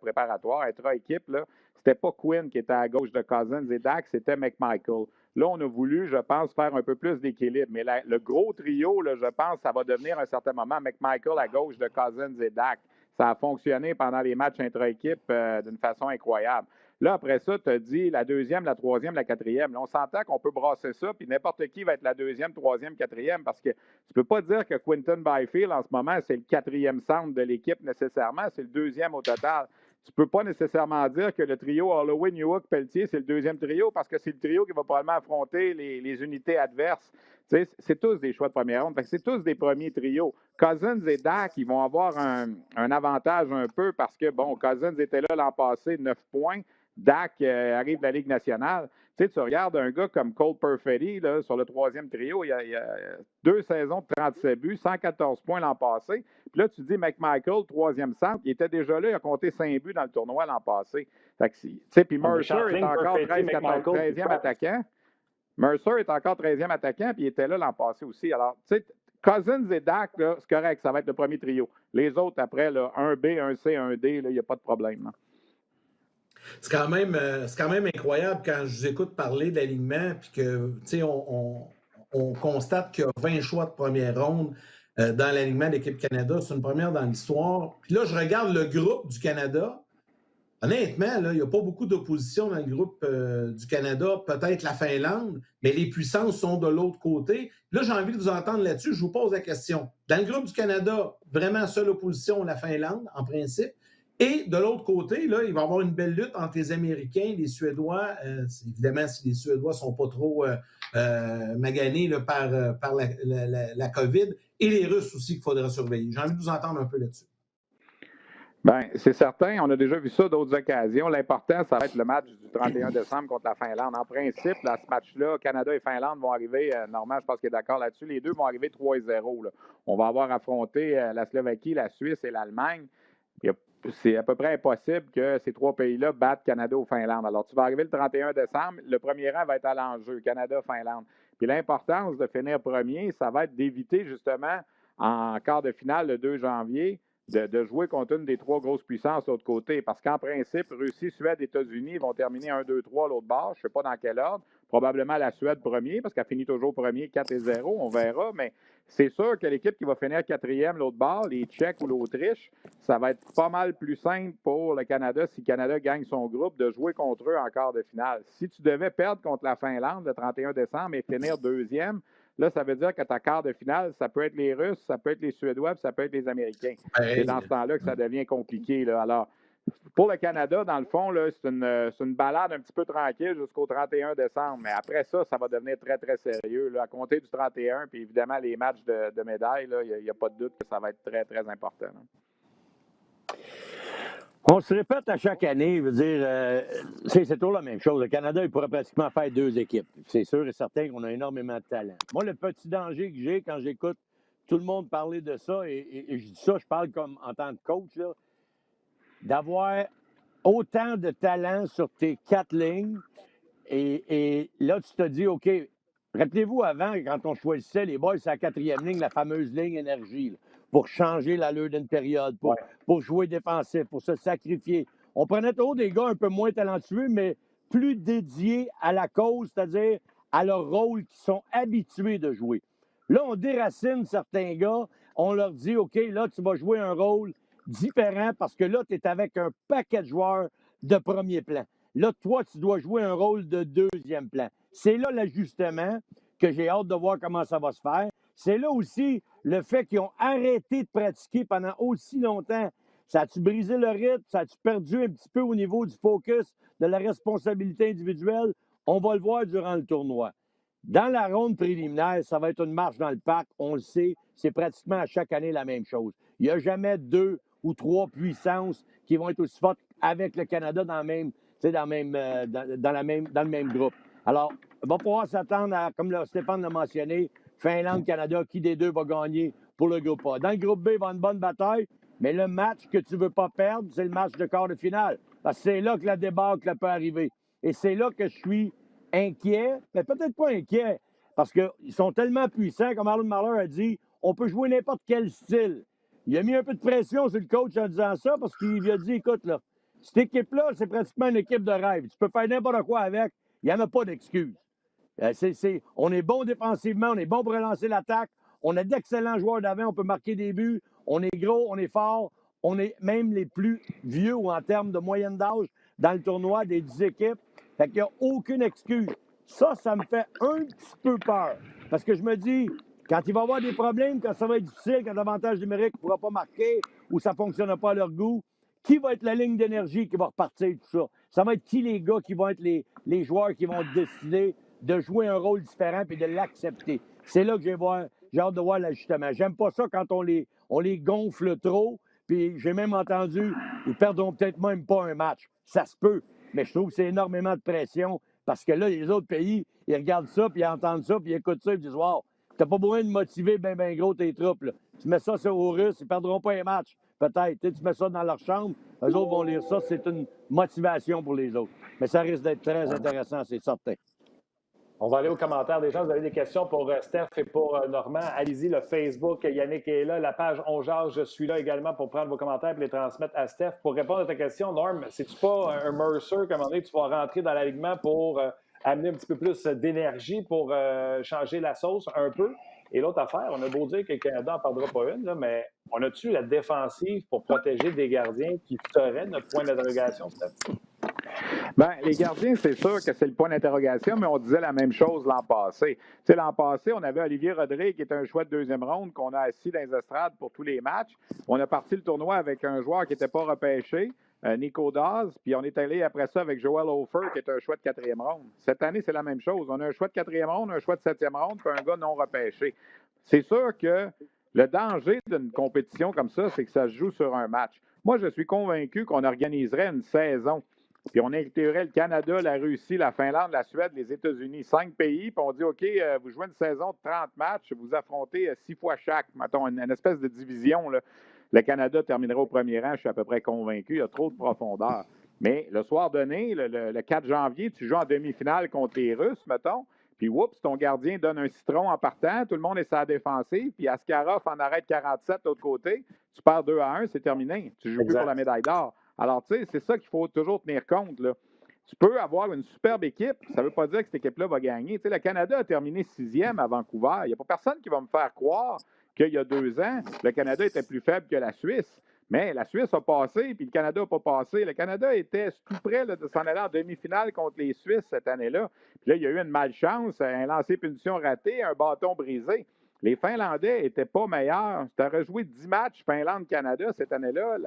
[SPEAKER 3] préparatoires, intra-équipe, c'était pas Quinn qui était à gauche de Cousins et Dak, c'était McMichael. Là, on a voulu, je pense, faire un peu plus d'équilibre. Mais le gros trio, là, je pense, ça va devenir à un certain moment McMichael à gauche de Cousins et Dak. Ça a fonctionné pendant les matchs intra-équipe d'une façon incroyable. Là, après ça, tu as dit la 2e, la 3e, la 4e. Là, on s'entend qu'on peut brasser ça, puis n'importe qui va être la 2e, 3e, 4e, parce que tu ne peux pas dire que Quinton Byfield, en ce moment, c'est le 4e centre de l'équipe nécessairement, c'est le 2e au total. Tu ne peux pas nécessairement dire que le trio Holloway, Newhook, Pelletier, c'est le 2e trio, parce que c'est le trio qui va probablement affronter les unités adverses. Tu sais, c'est tous des choix de première ronde. C'est tous des premiers trios. Cousins et Dak, ils vont avoir un avantage un peu parce que, bon, Cousins était là l'an passé, 9 points. Dak arrive de la Ligue nationale. Tu sais, tu regardes un gars comme Cole Perfetti là, sur le 3e trio, il y a 2 saisons de 37 buts, 114 points l'an passé. Puis là, tu dis McMichael, 3e centre, il était déjà là, il a compté 5 buts dans le tournoi l'an passé. Tu sais, puis Mercer est encore 13e attaquant. Mercer est encore 13e attaquant, puis il était là l'an passé aussi. Alors, tu sais, Cousins et Dak, c'est correct, ça va être le premier trio. Les autres, après, là, 1B, 1C, 1D, il n'y a pas de problème. Là.
[SPEAKER 1] C'est quand même incroyable quand je vous écoute parler d'alignement, puis que, tu sais, on constate qu'il y a 20 choix de première ronde dans l'alignement de l'Équipe Canada. C'est une première dans l'histoire. Puis là, je regarde le groupe du Canada. Honnêtement, là, il n'y a pas beaucoup d'opposition dans le groupe du Canada, peut-être la Finlande, mais les puissances sont de l'autre côté. Là, j'ai envie de vous entendre là-dessus. Je vous pose la question. Dans le groupe du Canada, vraiment seule opposition, la Finlande, en principe. Et de l'autre côté, là, il va y avoir une belle lutte entre les Américains, les Suédois. Évidemment, si les Suédois ne sont pas trop maganés là, par la COVID, et les Russes aussi qu'il faudra surveiller. J'ai envie de vous entendre un peu là-dessus.
[SPEAKER 3] Bien, c'est certain. On a déjà vu ça d'autres occasions. L'important, ça va être le match du 31 décembre contre la Finlande. En principe, dans ce match-là, Canada et Finlande vont arriver, Normand, je pense qu'il est d'accord là-dessus, les deux vont arriver 3-0. On va avoir affronté la Slovaquie, la Suisse et l'Allemagne. C'est à peu près impossible que ces trois pays-là battent Canada ou Finlande. Alors, tu vas arriver le 31 décembre, le premier rang va être à l'enjeu, Canada-Finlande. Puis l'importance de finir premier, ça va être d'éviter justement en quart de finale le 2 janvier de jouer contre une des trois grosses puissances de l'autre côté. Parce qu'en principe, Russie, Suède, États-Unis vont terminer 1, 2, 3 l'autre bord. Je ne sais pas dans quel ordre. Probablement la Suède premier, parce qu'elle finit toujours premier 4-0. On verra. Mais c'est sûr que l'équipe qui va finir quatrième l'autre bord, les Tchèques ou l'Autriche, ça va être pas mal plus simple pour le Canada, si le Canada gagne son groupe, de jouer contre eux en quart de finale. Si tu devais perdre contre la Finlande le 31 décembre et finir deuxième, là, ça veut dire que ta quart de finale, ça peut être les Russes, ça peut être les Suédois, puis ça peut être les Américains. C'est dans ce temps-là que ça devient compliqué. Là. Alors, pour le Canada, dans le fond, là, c'est une balade un petit peu tranquille jusqu'au 31 décembre. Mais après ça, ça va devenir très, très sérieux. Là. À compter du 31, puis évidemment, les matchs de médailles, il n'y a pas de doute que ça va être très, très important. Là.
[SPEAKER 4] On se répète à chaque année, je veux dire, c'est toujours la même chose. Le Canada, il pourrait pratiquement faire deux équipes. C'est sûr et certain qu'on a énormément de talent. Moi, le petit danger que j'ai quand j'écoute tout le monde parler de ça, et je dis ça, je parle comme en tant que coach, là, d'avoir autant de talent sur tes 4 lignes, et là, tu te dis, OK, rappelez-vous avant, quand on choisissait les boys, c'est la 4e ligne, la fameuse ligne énergie, là, pour changer l'allure d'une période, pour jouer défensif, pour se sacrifier. On prenait toujours des gars un peu moins talentueux, mais plus dédiés à la cause, c'est-à-dire à leur rôle qu'ils sont habitués de jouer. Là, on déracine certains gars, on leur dit, OK, là, tu vas jouer un rôle différent parce que là, tu es avec un paquet de joueurs de premier plan. Là, toi, tu dois jouer un rôle de deuxième plan. C'est là l'ajustement que j'ai hâte de voir comment ça va se faire. C'est là aussi le fait qu'ils ont arrêté de pratiquer pendant aussi longtemps. Ça a-tu brisé le rythme? Ça a-tu perdu un petit peu au niveau du focus, de la responsabilité individuelle? On va le voir durant le tournoi. Dans la ronde préliminaire, ça va être une marche dans le parc. On le sait, c'est pratiquement à chaque année la même chose. Il n'y a jamais 2 ou 3 puissances qui vont être aussi fortes avec le Canada dans le même groupe. Alors, on va pouvoir s'attendre à, comme Stéphane l'a mentionné, Finlande-Canada, qui des deux va gagner pour le groupe A. Dans le groupe B, il va y avoir une bonne bataille, mais le match que tu ne veux pas perdre, c'est le match de quart de finale. Parce que c'est là que la débâcle peut arriver. Et c'est là que je suis inquiet, mais peut-être pas inquiet, parce qu'ils sont tellement puissants, comme Arlen Mahler a dit, on peut jouer n'importe quel style. Il a mis un peu de pression sur le coach en disant ça, parce qu'il lui a dit, écoute, là, cette équipe-là, c'est pratiquement une équipe de rêve. Tu peux faire n'importe quoi avec, il n'y en a pas d'excuses. On est bon défensivement, on est bon pour relancer l'attaque, on a d'excellents joueurs d'avant, on peut marquer des buts, on est gros, on est fort, on est même les plus vieux ou en termes de moyenne d'âge dans le tournoi des 10 équipes. Fait qu'il n'y a aucune excuse. Ça me fait un petit peu peur. Parce que je me dis, quand il va y avoir des problèmes, quand ça va être difficile, quand l'avantage numérique ne pourra pas marquer ou ça ne fonctionnera pas à leur goût, qui va être la ligne d'énergie qui va repartir tout ça? Ça va être qui les gars qui vont être les joueurs qui vont décider de jouer un rôle différent et de l'accepter? C'est là que j'ai hâte de voir l'ajustement. J'aime pas ça quand on les gonfle trop. Puis j'ai même entendu, ils perdront peut-être même pas un match. Ça se peut. Mais je trouve que c'est énormément de pression parce que là, les autres pays, ils regardent ça, puis ils entendent ça, puis ils écoutent ça, ils disent « Wow, t'as pas besoin de motiver ben gros tes troupes. Là. Tu mets ça aux Russes, ils perdront pas un match. Peut-être. Tu mets ça dans leur chambre, eux autres vont lire ça. C'est une motivation pour les autres. Mais ça risque d'être très intéressant, c'est certain.
[SPEAKER 2] On va aller aux commentaires des gens. Vous avez des questions pour Steph et pour Normand. Allez-y, le Facebook, Yannick est là. La page On Jase, je suis là également pour prendre vos commentaires et les transmettre à Steph. Pour répondre à ta question, Norm, c'est-tu pas un Mercer, comme on dit, tu vas rentrer dans l'alignement pour amener un petit peu plus d'énergie, pour changer la sauce un peu? Et l'autre affaire, on a beau dire que le Canada n'en perdra pas une, là, mais on a-tu la défensive pour protéger des gardiens qui seraient notre point d'interrogation, Steph?
[SPEAKER 3] Bien, les gardiens, c'est sûr que c'est le point d'interrogation, mais on disait la même chose l'an passé. Tu sais, l'an passé, on avait Olivier Rodrigue, qui était un choix de deuxième ronde, qu'on a assis dans les estrades pour tous les matchs. On a parti le tournoi avec un joueur qui n'était pas repêché, Nico Daz, puis on est allé après ça avec Joel Hofer, qui est un choix de quatrième ronde. Cette année, c'est la même chose. On a un choix de quatrième ronde, un choix de septième ronde, puis un gars non repêché. C'est sûr que le danger d'une compétition comme ça, c'est que ça se joue sur un match. Moi, je suis convaincu qu'on organiserait une saison. Puis on inclurait le Canada, la Russie, la Finlande, la Suède, les États-Unis, 5 pays. Puis on dit, OK, vous jouez une saison de 30 matchs, vous affrontez 6 fois chaque. Mettons, une espèce de division. Là. Le Canada terminera au premier rang, je suis à peu près convaincu. Il y a trop de profondeur. Mais le soir donné, le 4 janvier, tu joues en demi-finale contre les Russes, mettons. Puis, oups, ton gardien donne un citron en partant. Tout le monde est sur la défensive. Puis Askarov en arrête 47 de l'autre côté. Tu perds 2-1, c'est terminé. Tu joues plus pour la médaille d'or. Alors, tu sais, c'est ça qu'il faut toujours tenir compte. Là. Tu peux avoir une superbe équipe, ça ne veut pas dire que cette équipe-là va gagner. Tu sais, le Canada a terminé 6e à Vancouver. Il n'y a pas personne qui va me faire croire qu'il y a 2 ans, le Canada était plus faible que la Suisse. Mais la Suisse a passé, puis le Canada n'a pas passé. Le Canada était tout près là, de s'en aller en demi-finale contre les Suisses cette année-là. Puis là, il y a eu une malchance, un lancer punition raté, un bâton brisé. Les Finlandais n'étaient pas meilleurs. Tu aurais joué 10 matchs Finlande-Canada cette année-là.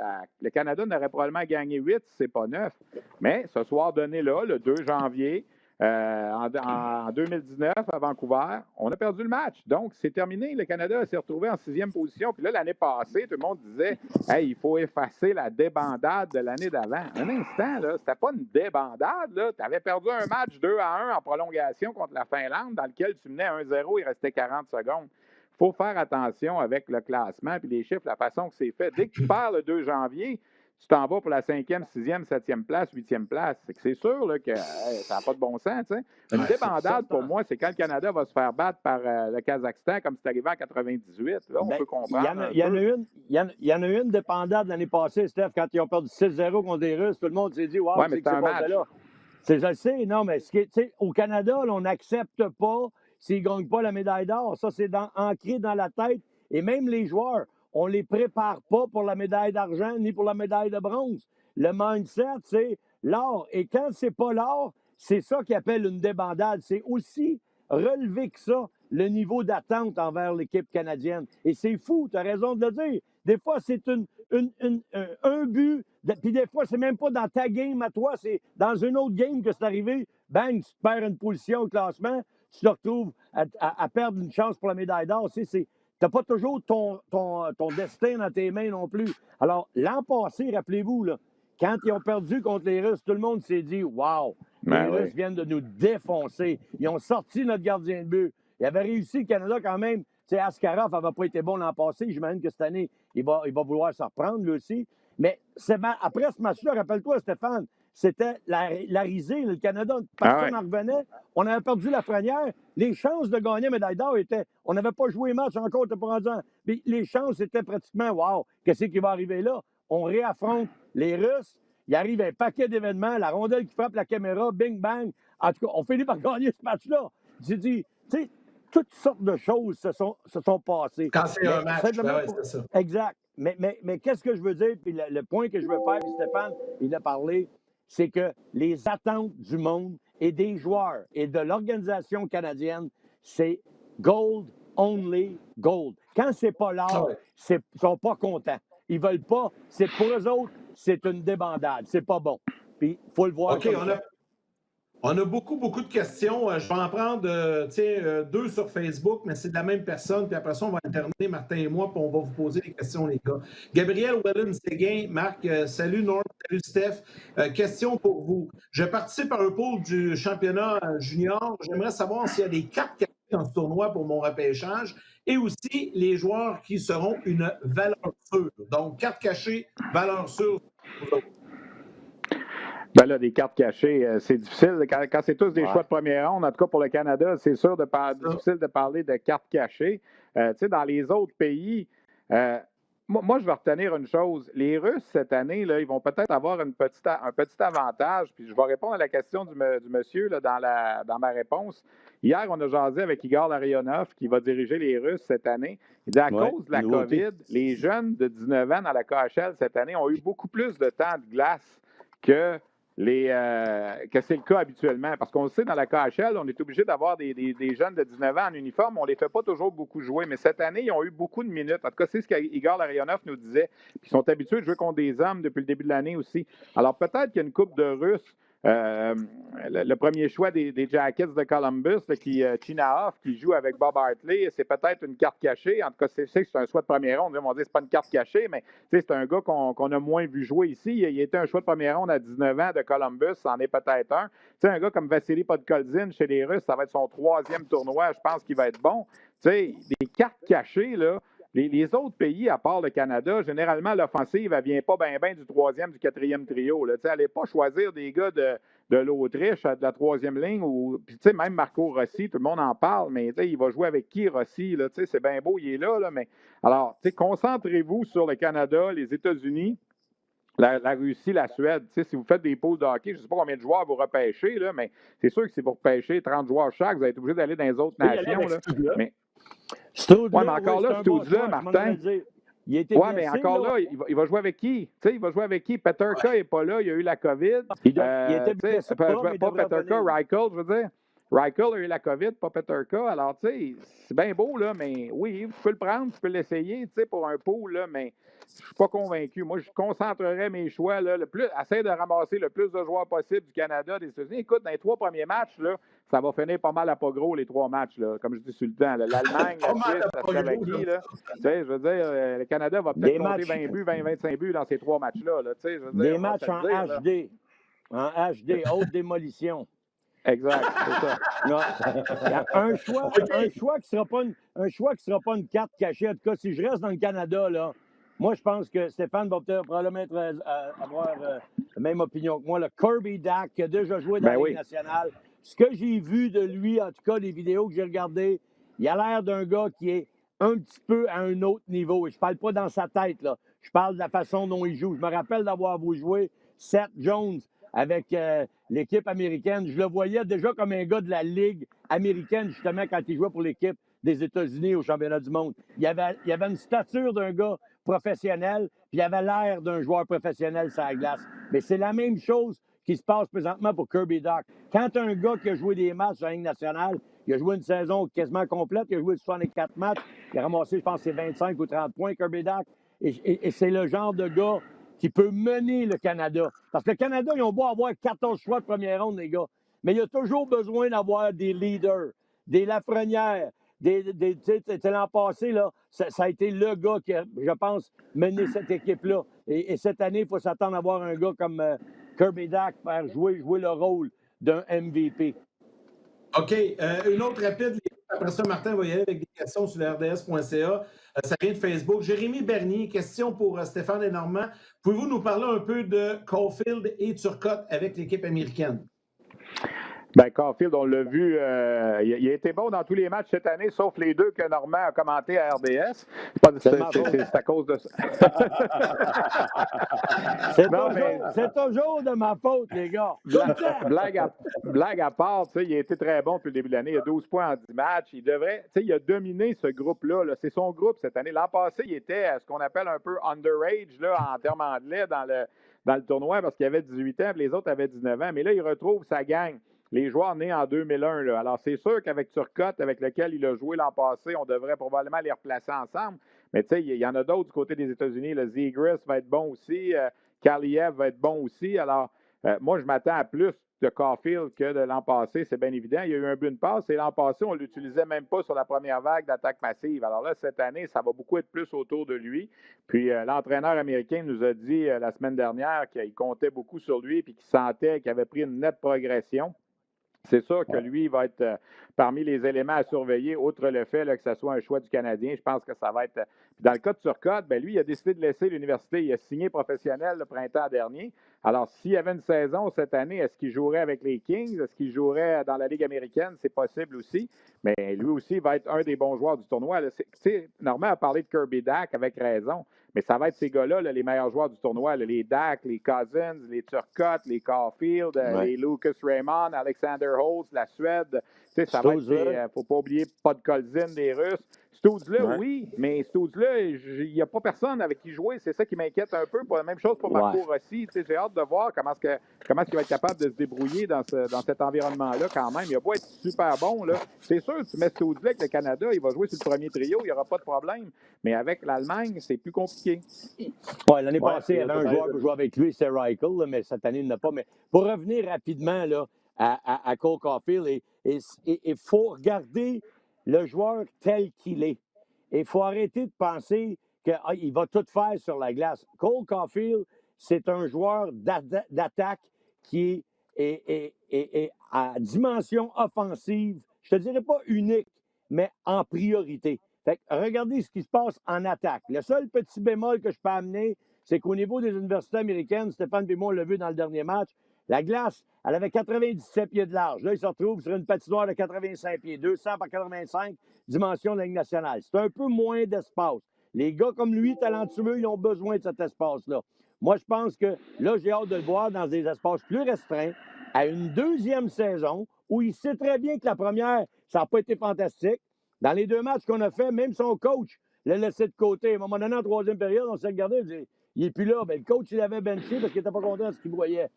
[SPEAKER 3] Le Canada n'aurait probablement gagné 8, si ce n'est pas 9. Mais ce soir donné-là, le 2 janvier, en 2019, à Vancouver, on a perdu le match. Donc, c'est terminé. Le Canada s'est retrouvé en 6e position. Puis là, l'année passée, tout le monde disait « Hey, il faut effacer la débandade de l'année d'avant. » Un instant, là, c'était pas une débandade. Tu avais perdu un match 2-1 en prolongation contre la Finlande, dans lequel tu menais 1-0, il restait 40 secondes. Il faut faire attention avec le classement et les chiffres, la façon que c'est fait. Dès que tu perds le 2 janvier, tu t'en vas pour la 5e, 6e, 7e place, 8e place. C'est sûr là, que ça n'a pas de bon sens. T'sais. Une débandade, pour moi, c'est quand le Canada va se faire battre par le Kazakhstan, comme c'est arrivé en 98. Là, on peut comprendre.
[SPEAKER 4] Il y en a une débandade l'année passée, Steph, quand ils ont perdu 6-0 contre les Russes. Tout le monde s'est dit, wow,
[SPEAKER 3] ouais, mais c'est un match. Là.
[SPEAKER 4] Je le sais, non, mais au Canada, là, on n'accepte pas s'ils ne gagnent pas la médaille d'or. Ça, c'est ancré dans la tête. Et même les joueurs, on ne les prépare pas pour la médaille d'argent ni pour la médaille de bronze. Le mindset, c'est l'or. Et quand c'est pas l'or, c'est ça qu'ils appellent une débandade. C'est aussi relevé que ça, le niveau d'attente envers l'équipe canadienne. Et c'est fou, tu as raison de le dire. Des fois, c'est un but, puis des fois, c'est même pas dans ta game à toi, c'est dans une autre game que c'est arrivé. Bang, tu te perds une position au classement, tu te retrouves à perdre une chance pour la médaille d'or. Tu n'as pas toujours ton destin dans tes mains non plus. Alors, l'an passé, rappelez-vous, là, quand ils ont perdu contre les Russes, tout le monde s'est dit « Wow, les Russes viennent de nous défoncer. Ils ont sorti notre gardien de but. » Il avait réussi, le Canada, quand même. Tu sais, Askarov n'avait pas été bon l'an passé. J'imagine que cette année, il va vouloir s'en reprendre, lui aussi. Mais après ce match-là, rappelle-toi, Stéphane, c'était la risée. Le Canada, personne n'en revenait. On avait perdu la Lafrenière. Les chances de gagner la médaille d'or étaient... On n'avait pas joué le match encore, t'es pas rendu en... Mais les chances étaient pratiquement, wow, qu'est-ce qui va arriver là? On réaffronte les Russes. Il arrive un paquet d'événements, la rondelle qui frappe la caméra, bing, bang. En tout cas, on finit par gagner ce match-là. J'ai dit, tu sais, toutes sortes de choses se sont passées.
[SPEAKER 1] Quand c'est un match, c'est ça.
[SPEAKER 4] Exact. Mais qu'est-ce que je veux dire? Puis le point que je veux faire, puis Stéphane, il a parlé, c'est que les attentes du monde et des joueurs et de l'organisation canadienne, c'est gold only gold. Quand c'est pas l'or, ils sont pas contents. Ils veulent pas. C'est pour eux autres, c'est une débandade. C'est pas bon. Puis il faut le voir.
[SPEAKER 1] OK, on a beaucoup de questions. Je vais en prendre 2 sur Facebook, mais c'est de la même personne. Puis après ça, on va alterner, Martin et moi, puis on va vous poser des questions, les gars. Gabriel Wellen-Séguin, Marc, salut Norm, salut Steph. Question pour vous. Je participe à un pool du championnat junior. J'aimerais savoir s'il y a des cartes cachées dans ce tournoi pour mon repêchage et aussi les joueurs qui seront une valeur sûre. Donc, cartes cachées, valeur sûre.
[SPEAKER 3] Ben là, des cartes cachées, c'est difficile. Quand c'est tous des choix de première ronde, en tout cas pour le Canada, c'est sûr difficile de parler de cartes cachées. Tu sais, dans les autres pays, moi, je vais retenir une chose. Les Russes, cette année, là, ils vont peut-être avoir un petit avantage. Puis je vais répondre à la question du monsieur là, dans ma réponse. Hier, on a jasé avec Igor Larionov, qui va diriger les Russes cette année. Il dit à cause de la COVID, les jeunes de 19 ans dans la KHL cette année ont eu beaucoup plus de temps de glace que c'est le cas habituellement. Parce qu'on le sait, dans la KHL, on est obligé d'avoir des jeunes de 19 ans en uniforme. On ne les fait pas toujours beaucoup jouer. Mais cette année, ils ont eu beaucoup de minutes. En tout cas, c'est ce qu'Igor Larionov nous disait. Puis ils sont habitués de jouer contre des hommes depuis le début de l'année aussi. Alors, peut-être qu'il y a une couple de Russes. Le premier choix des Jackets de Columbus, Chinahoff, qui joue avec Bob Hartley, c'est peut-être une carte cachée. En tout cas, c'est un choix de première ronde. On dit que c'est pas une carte cachée, mais c'est un gars qu'on a moins vu jouer ici. Il était un choix de première ronde à 19 ans de Columbus, c'en est peut-être un. Un gars comme Vassili Podkolzin chez les Russes, ça va être son 3e tournoi. Je pense qu'il va être bon. Des cartes cachées, là. Les autres pays, à part le Canada, généralement, l'offensive, elle ne vient pas bien du 3e, du 4e trio. Là. Elle n'est pas choisir des gars de l'Autriche, de la 3e ligne. Puis, même Marco Rossi, tout le monde en parle, mais il va jouer avec qui, Rossi? Là, c'est bien beau, il est là. Mais alors, concentrez-vous sur le Canada, les États-Unis, la Russie, la Suède. Si vous faites des poules de hockey, je ne sais pas combien de joueurs vous repêchez, là, mais c'est sûr que si vous repêchez 30 joueurs chaque, vous allez être obligé d'aller dans les autres nations. Là. Mais encore là, Stoudla, Martin. Oui, mais encore là, il va jouer avec qui? Il va jouer avec qui? Peterka n'est pas là, il a eu la COVID.
[SPEAKER 4] Il était blessé
[SPEAKER 3] pas Peterka, Reichel, je veux dire. Reichel a eu la COVID, pas Peterka. Alors, c'est bien beau, là, mais oui, tu peux le prendre, tu peux l'essayer, pour un pool, là, mais je ne suis pas convaincu. Moi, je concentrerais mes choix, là, essaie de ramasser le plus de joueurs possible du Canada, des États-Unis. Écoute, dans les 3 premiers matchs, là, ça va finir pas mal à pas gros, les 3 matchs, là, comme je dis sur le temps. L'Allemagne, la Suisse, la Slovaquie, là. Je veux dire, le Canada va peut-être compter 20 buts, 20-25 buts dans ces 3 matchs-là. Là, je veux dire,
[SPEAKER 4] des matchs en HD. En HD, haute démolition.
[SPEAKER 3] Exact, c'est ça.
[SPEAKER 4] Non. Un choix qui sera pas une carte cachée. En tout cas, si je reste dans le Canada, là, moi, je pense que Stéphane va peut-être probablement avoir la même opinion que moi. Le Kirby Dach, qui a déjà joué dans la Ligue nationale. Ce que j'ai vu de lui, en tout cas, les vidéos que j'ai regardées, il a l'air d'un gars qui est un petit peu à un autre niveau. Et je parle pas dans sa tête, là. Je parle de la façon dont il joue. Je me rappelle d'avoir vu jouer Seth Jones avec l'équipe américaine. Je le voyais déjà comme un gars de la Ligue américaine, justement, quand il jouait pour l'équipe des États-Unis au championnat du monde. Il avait une stature d'un gars professionnel, puis il avait l'air d'un joueur professionnel sur la glace. Mais c'est la même chose qui se passe présentement pour Kirby Dach. Quand tu as un gars qui a joué des matchs dans la Ligue nationale, il a joué une saison quasiment complète, il a joué 64 matchs, il a ramassé, je pense, ses 25 ou 30 points, Kirby Dach. Et c'est le genre de gars qui peut mener le Canada. Parce que le Canada, ils ont beau avoir 14 choix de première ronde, les gars. Mais il y a toujours besoin d'avoir des leaders, des Lafrenière, l'an passé, là, ça a été le gars qui a, je pense, mené cette équipe-là. Et cette année, il faut s'attendre à avoir un gars comme Kirby Dach faire jouer le rôle d'un MVP.
[SPEAKER 1] OK. Une autre rapide. Après ça, Martin va y aller avec des questions sur le RDS.ca. Ça vient de Facebook. Jérémy Bernier, question pour Stéphane et Normand. Pouvez-vous nous parler un peu de Caulfield et Turcotte avec l'équipe américaine?
[SPEAKER 3] Ben, Caulfield, on l'a vu, il a été bon dans tous les matchs cette année, sauf les 2 que Normand a commenté à RDS. C'est à cause de ça.
[SPEAKER 4] C'est toujours de ma faute, les gars.
[SPEAKER 3] Blague à part, il a été très bon depuis le début de l'année. Il a 12 points en 10 matchs. Il a dominé ce groupe-là. Là. C'est son groupe cette année. L'an passé, il était à ce qu'on appelle un peu underage là, en termes anglais dans le tournoi parce qu'il avait 18 ans et les autres avaient 19 ans. Mais là, il retrouve sa gang. Les joueurs nés en 2001. Là. Alors, c'est sûr qu'avec Turcotte, avec lequel il a joué l'an passé, on devrait probablement les replacer ensemble. Mais tu sais, il y en a d'autres du côté des États-Unis. Le Zegras va être bon aussi. Kaliev va être bon aussi. Alors, moi, je m'attends à plus de Caulfield que de l'an passé, c'est bien évident. Il y a eu un but de passe et l'an passé, on ne l'utilisait même pas sur la première vague d'attaque massive. Alors là, cette année, ça va beaucoup être plus autour de lui. Puis l'entraîneur américain nous a dit la semaine dernière qu'il comptait beaucoup sur lui et qu'il sentait qu'il avait pris une nette progression. C'est sûr que lui, il va être parmi les éléments à surveiller, outre le fait là, que ce soit un choix du Canadien. Je pense que ça va être... Dans le cas de Turcotte, lui, il a décidé de laisser l'université. Il a signé professionnel le printemps dernier. Alors, s'il y avait une saison cette année, est-ce qu'il jouerait avec les Kings? Est-ce qu'il jouerait dans la Ligue américaine? C'est possible aussi. Mais lui aussi va être un des bons joueurs du tournoi. Normand a parlé de Kirby Dach avec raison. Mais ça va être ces gars-là, les meilleurs joueurs du tournoi. Les Dach, les Cousins, les Turcotte, les Caulfield, les Lucas Raymond, Alexander Holtz, la Suède. Ça va être, faut pas oublier Podkolzin, les Russes. Stoods-là, oui, mais Stoods-là, il n'y a pas personne avec qui jouer. C'est ça qui m'inquiète un peu. La même chose pour Marco Rossi. J'ai hâte de voir comment est-ce qu'il va être capable de se débrouiller dans cet environnement-là quand même. Il a beau être super bon. Là. C'est sûr, tu mets Stoods-là avec le Canada, il va jouer sur le premier trio, il n'y aura pas de problème. Mais avec l'Allemagne, c'est plus compliqué.
[SPEAKER 4] Ouais, l'année passée, il y avait un joueur qui jouait avec lui, c'est Reichel, mais cette année, il n'a pas. Mais pour revenir rapidement là, à Cole Caulfield, il faut regarder le joueur tel qu'il est. Il faut arrêter de penser qu'il va tout faire sur la glace. Cole Caulfield, c'est un joueur d'attaque qui est à dimension offensive, je ne te dirais pas unique, mais en priorité. Fait que regardez ce qui se passe en attaque. Le seul petit bémol que je peux amener, c'est qu'au niveau des universités américaines, Stéphane et moi, on l'a vu dans le dernier match, la glace, elle avait 97 pieds de large. Là, il se retrouve sur une patinoire de 85 pieds, 200 par 85, dimension de la Ligue nationale. C'est un peu moins d'espace. Les gars comme lui, talentueux, ils ont besoin de cet espace-là. Moi, je pense que là, j'ai hâte de le voir dans des espaces plus restreints, à une deuxième saison, où il sait très bien que la première, ça n'a pas été fantastique. Dans les 2 matchs qu'on a fait, même son coach l'a laissé de côté. À un moment donné, en troisième période, on s'est regardé, il n'est plus là. Bien, le coach, il avait benché parce qu'il n'était pas content de ce qu'il voyait.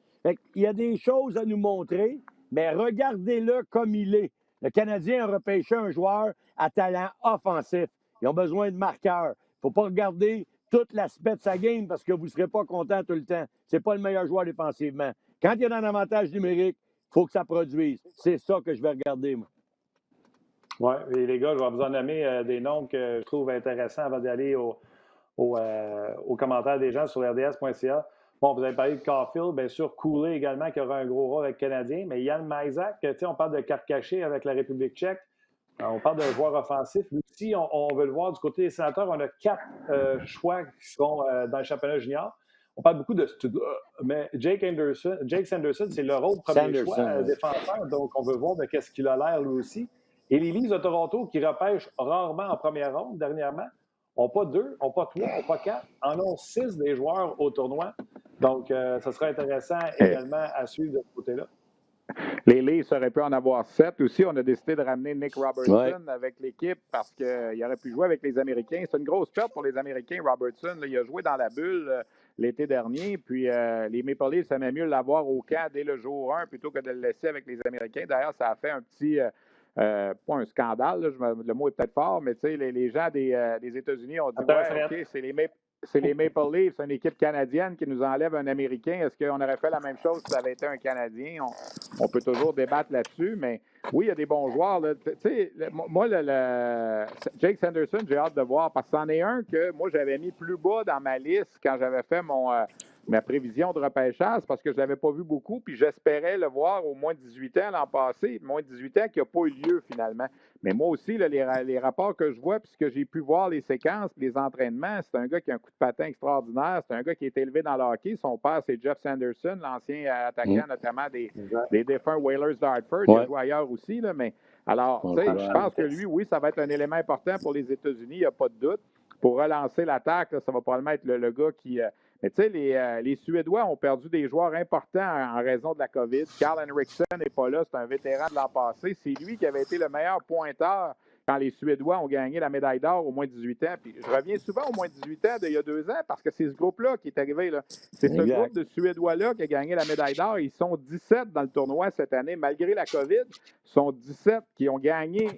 [SPEAKER 4] Il y a des choses à nous montrer, mais regardez-le comme il est. Le Canadien a repêché un joueur à talent offensif. Ils ont besoin de marqueurs. Il ne faut pas regarder tout l'aspect de sa game parce que vous ne serez pas content tout le temps. Ce n'est pas le meilleur joueur défensivement. Quand il y a un avantage numérique, il faut que ça produise. C'est ça que je vais regarder, moi.
[SPEAKER 2] Oui, et les gars, je vais vous en nommer des noms que je trouve intéressants avant d'aller aux commentaires des gens sur rds.ca. Bon, vous avez parlé de Caulfield, bien sûr, Cooley également, qui aura un gros rôle avec le Canadien, mais Jan Mysak, on parle de carte cachée avec la République tchèque, on parle d'un joueur offensif. Lui aussi, on veut le voir du côté des Sénateurs, on a 4 choix qui seront dans le championnat junior. On parle beaucoup de mais Jake Sanderson, c'est le rôle premier choix défenseur, donc on veut voir de qu'est-ce qu'il a l'air lui aussi. Et les Leafs de Toronto, qui repêchent rarement en première ronde dernièrement, n'ont pas 2, n'ont pas 3, n'ont pas 4, en ont 6 des joueurs au tournoi. Donc, ça sera intéressant également à suivre de ce côté-là.
[SPEAKER 3] Les Leafs auraient pu en avoir 7 aussi. On a décidé de ramener Nick Robertson avec l'équipe parce qu'il aurait pu jouer avec les Américains. C'est une grosse perte pour les Américains, Robertson. Là, il a joué dans la bulle l'été dernier. Puis les Maple Leafs aimaient mieux l'avoir au camp dès le jour 1 plutôt que de le laisser avec les Américains. D'ailleurs, ça a fait un petit... pas un scandale, là, le mot est peut-être fort, mais les gens des États-Unis ont dit OK, c'est les Maple Leafs, c'est une équipe canadienne qui nous enlève un Américain. Est-ce qu'on aurait fait la même chose si ça avait été un Canadien? On peut toujours débattre là-dessus, mais oui, il y a des bons joueurs. Moi, Jake Sanderson, j'ai hâte de voir parce que c'en est un que moi, j'avais mis plus bas dans ma liste quand j'avais fait ma prévision de repêchage parce que je ne l'avais pas vu beaucoup, puis j'espérais le voir au moins 18 ans l'an passé, moins 18 ans qui n'a pas eu lieu finalement. Mais moi aussi, là, les rapports que je vois, puis ce que j'ai pu voir, les séquences, les entraînements, c'est un gars qui a un coup de patin extraordinaire, c'est un gars qui a été élevé dans le hockey. Son père, c'est Jeff Sanderson, l'ancien attaquant notamment des défunts Whalers d'Hartford. Il a joué ailleurs aussi, là, mais alors, je pense que lui, oui, ça va être un élément important pour les États-Unis, il n'y a pas de doute. Pour relancer l'attaque, là, ça va probablement être le gars qui... Mais tu sais, les Suédois ont perdu des joueurs importants en raison de la COVID. Carl Henriksson n'est pas là, c'est un vétéran de l'an passé. C'est lui qui avait été le meilleur pointeur quand les Suédois ont gagné la médaille d'or au moins 18 ans. Puis je reviens souvent au moins 18 ans d'il y a 2 ans parce que c'est ce groupe-là qui est arrivé. Là. C'est ce groupe de Suédois-là qui a gagné la médaille d'or. Ils sont 17 dans le tournoi cette année. Malgré la COVID, ils sont 17 qui ont gagné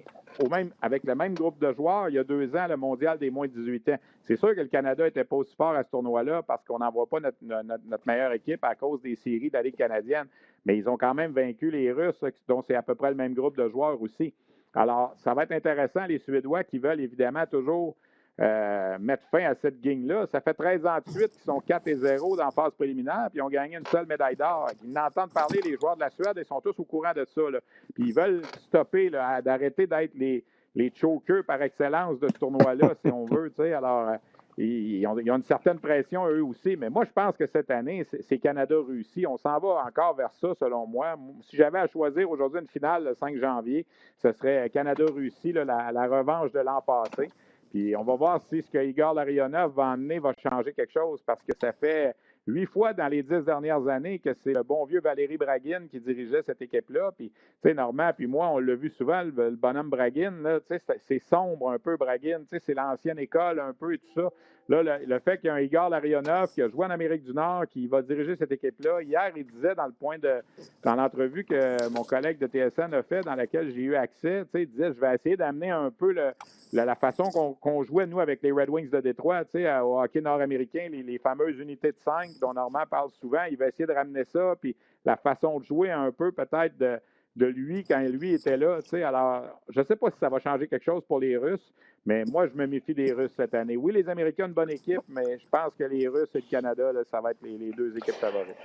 [SPEAKER 3] avec le même groupe de joueurs il y a 2 ans le mondial des moins de 18 ans. C'est sûr que le Canada n'était pas aussi fort à ce tournoi-là parce qu'on n'envoie pas notre meilleure équipe à cause des séries de la Ligue canadienne. Mais ils ont quand même vaincu les Russes, dont c'est à peu près le même groupe de joueurs aussi. Alors, ça va être intéressant, les Suédois qui veulent évidemment toujours mettre fin à cette gang-là. Ça fait 13 ans de suite qu'ils sont 4-0 dans la phase préliminaire, puis ils ont gagné une seule médaille d'or. Ils n'entendent parler, les joueurs de la Suède, ils sont tous au courant de ça. Là. Puis ils veulent stopper, d'arrêter d'être les chokers par excellence de ce tournoi-là, si on veut. Alors, ils ont une certaine pression eux aussi. Mais moi, je pense que cette année, c'est Canada-Russie. On s'en va encore vers ça, selon moi. Si j'avais à choisir aujourd'hui une finale le 5 janvier, ce serait Canada-Russie, la revanche de l'an passé. Puis on va voir si ce que Igor Larionov va emmener va changer quelque chose, parce que ça fait 8 fois dans les 10 dernières années que c'est le bon vieux Valérie Bragin qui dirigeait cette équipe-là. Puis, tu sais, Normand, puis moi, on l'a vu souvent, le bonhomme Bragin, là, tu sais, c'est sombre un peu, Bragin. Tu sais, c'est l'ancienne école un peu et tout ça. Là, le fait qu'il y a un Igor Larionov qui a joué en Amérique du Nord, qui va diriger cette équipe-là. Hier, il disait dans l'entrevue que mon collègue de TSN a fait, dans laquelle j'ai eu accès, tu sais, il disait, je vais essayer d'amener un peu la façon qu'on jouait, nous, avec les Red Wings de Détroit, tu sais, au hockey nord-américain, les fameuses unités de 5 dont Normand parle souvent. Il va essayer de ramener ça, puis la façon de jouer un peu peut-être de lui quand lui était là. Tu sais. Alors, je ne sais pas si ça va changer quelque chose pour les Russes, mais moi, je me méfie des Russes cette année. Oui, les Américains ont une bonne équipe, mais je pense que les Russes et le Canada, là, ça va être les deux équipes favorites.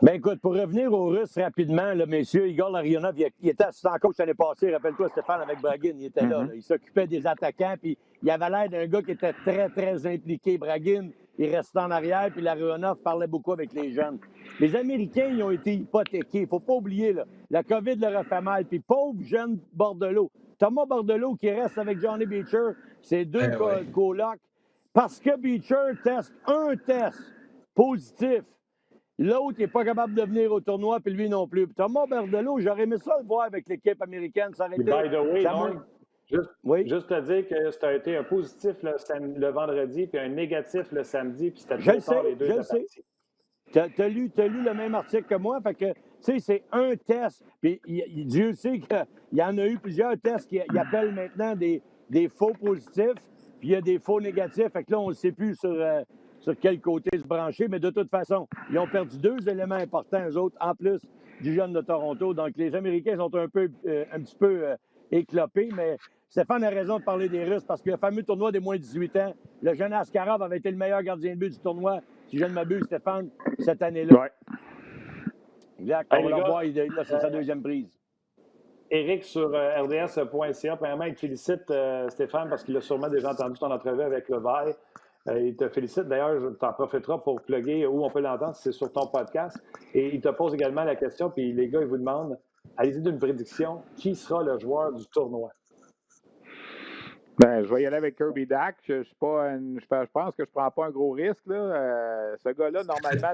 [SPEAKER 4] Bien, écoute, pour revenir aux Russes rapidement, là, messieurs, Igor Larionov, il était assistant coach l'année passée. Rappelle-toi, Stéphane, avec Bragin, il était là. Il s'occupait des attaquants, puis il avait l'air d'un gars qui était très, très impliqué. Bragin, il restait en arrière, puis Larionov parlait beaucoup avec les jeunes. Les Américains, ils ont été hypothéqués. Il ne faut pas oublier, là, la COVID leur a fait mal. Puis pauvre jeune Bordelot. Thomas Bordelot qui reste avec Johnny Beecher, c'est deux colocs. Parce que Beecher teste un test positif. L'autre n'est pas capable de venir au tournoi, puis lui non plus. Puis Thomas Bordelot, j'aurais aimé ça le voir avec l'équipe américaine. Ça aurait été...
[SPEAKER 2] By the way, juste te dire que ça a été un positif le vendredi, puis un négatif le samedi, puis c'était trop tard les deux de la partie.
[SPEAKER 4] Tu as lu le même article que moi, fait que, tu sais, c'est un test. Puis Dieu sait qu'il y en a eu plusieurs tests qui appellent maintenant des faux positifs, puis il y a des faux négatifs. Fait que là, on ne sait plus sur quel côté se brancher, mais de toute façon, ils ont perdu deux éléments importants, eux autres, en plus du jeune de Toronto. Donc, les Américains sont un petit peu éclopés, mais Stéphane a raison de parler des Russes parce que le fameux tournoi des moins de 18 ans, le jeune Askarov avait été le meilleur gardien de but du tournoi, si je ne m'abuse, Stéphane, cette année-là.
[SPEAKER 3] Oui.
[SPEAKER 4] Exact. On va le voir, c'est sa deuxième prise.
[SPEAKER 2] Éric sur rds.ca, premièrement, il te félicite, Stéphane, parce qu'il a sûrement déjà entendu ton entrevue avec Levaille. Il te félicite. D'ailleurs, tu en profiteras pour plugger où on peut l'entendre, si c'est sur ton podcast. Et il te pose également la question, puis les gars, ils vous demandent, allez-y d'une prédiction, qui sera le joueur du tournoi?
[SPEAKER 3] Ben, je vais y aller avec Kirby Dach. Je pense que je ne prends pas un gros risque. Là. Ce gars-là, normalement,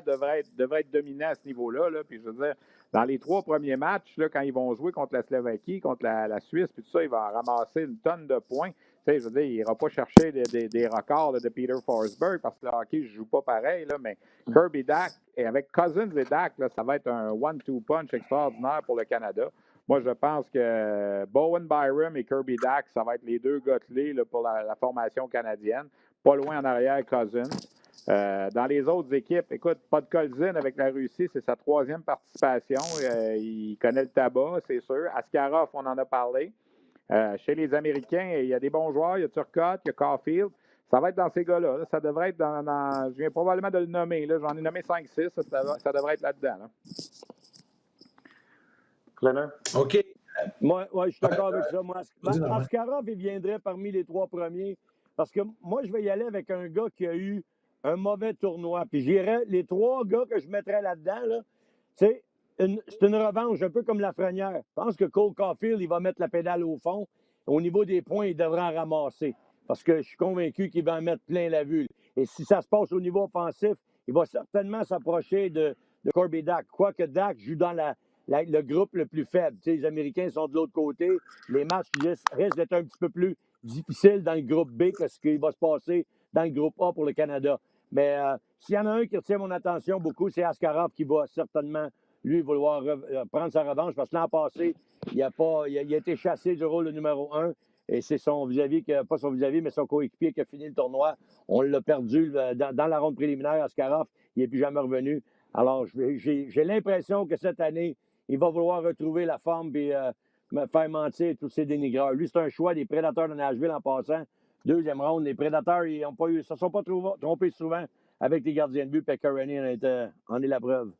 [SPEAKER 3] devrait être dominant à ce niveau-là. Là. Puis je veux dire, dans les 3 premiers matchs, là, quand ils vont jouer contre la Slovaquie, contre la Suisse, puis tout ça, il va ramasser une tonne de points. Tu sais, je veux dire, il n'ira pas chercher des records là, de Peter Forsberg parce que le hockey, je ne joue pas pareil. Là, mais Kirby Dach, et avec Cousins et Dach, là, ça va être un 1-2 punch extraordinaire pour le Canada. Moi, je pense que Bowen Byram et Kirby Dach, ça va être les deux gars clés là, pour la formation canadienne. Pas loin en arrière, Cousins. Dans les autres équipes, écoute, Podkolzin avec la Russie, c'est sa 3e participation. Il connaît le tabac, c'est sûr. Askarov, on en a parlé. Chez les Américains, il y a des bons joueurs. Il y a Turcotte, il y a Caulfield. Ça va être dans ces gars-là. Là. Ça devrait être dans... Je viens probablement de le nommer. Là. J'en ai nommé 5-6. Ça devrait être là-dedans. Là.
[SPEAKER 1] OK.
[SPEAKER 4] Moi, je suis d'accord avec ça. Moi, Askarov, il viendrait parmi les 3 premiers. Parce que moi, je vais y aller avec un gars qui a eu un mauvais tournoi. Puis j'irais, les 3 gars que je mettrais là-dedans, là, c'est une revanche, un peu comme Lafrenière. Je pense que Cole Caulfield, il va mettre la pédale au fond. Au niveau des points, il devra en ramasser. Parce que je suis convaincu qu'il va en mettre plein la vue. Et si ça se passe au niveau offensif, il va certainement s'approcher de Kirby Dach. Quoique Dach joue dans le groupe le plus faible. Tu sais, les Américains sont de l'autre côté. Les matchs risquent d'être un petit peu plus difficiles dans le groupe B que ce qui va se passer dans le groupe A pour le Canada. Mais s'il y en a un qui retient mon attention beaucoup, c'est Askarov qui va certainement, lui, vouloir prendre sa revanche parce que l'an passé, il a été chassé du rôle de numéro 1 et c'est son vis-à-vis, pas son vis-à-vis, mais son coéquipier qui a fini le tournoi. On l'a perdu dans la ronde préliminaire. Askarov, il n'est plus jamais revenu. Alors, j'ai l'impression que cette année, il va vouloir retrouver la forme et me faire mentir tous ces dénigreurs. Lui, c'est un choix des Prédateurs de Nashville en passant. 2e ronde, les Prédateurs, ils ne se sont pas trompés souvent avec les gardiens de but. Pecoroni en est la preuve.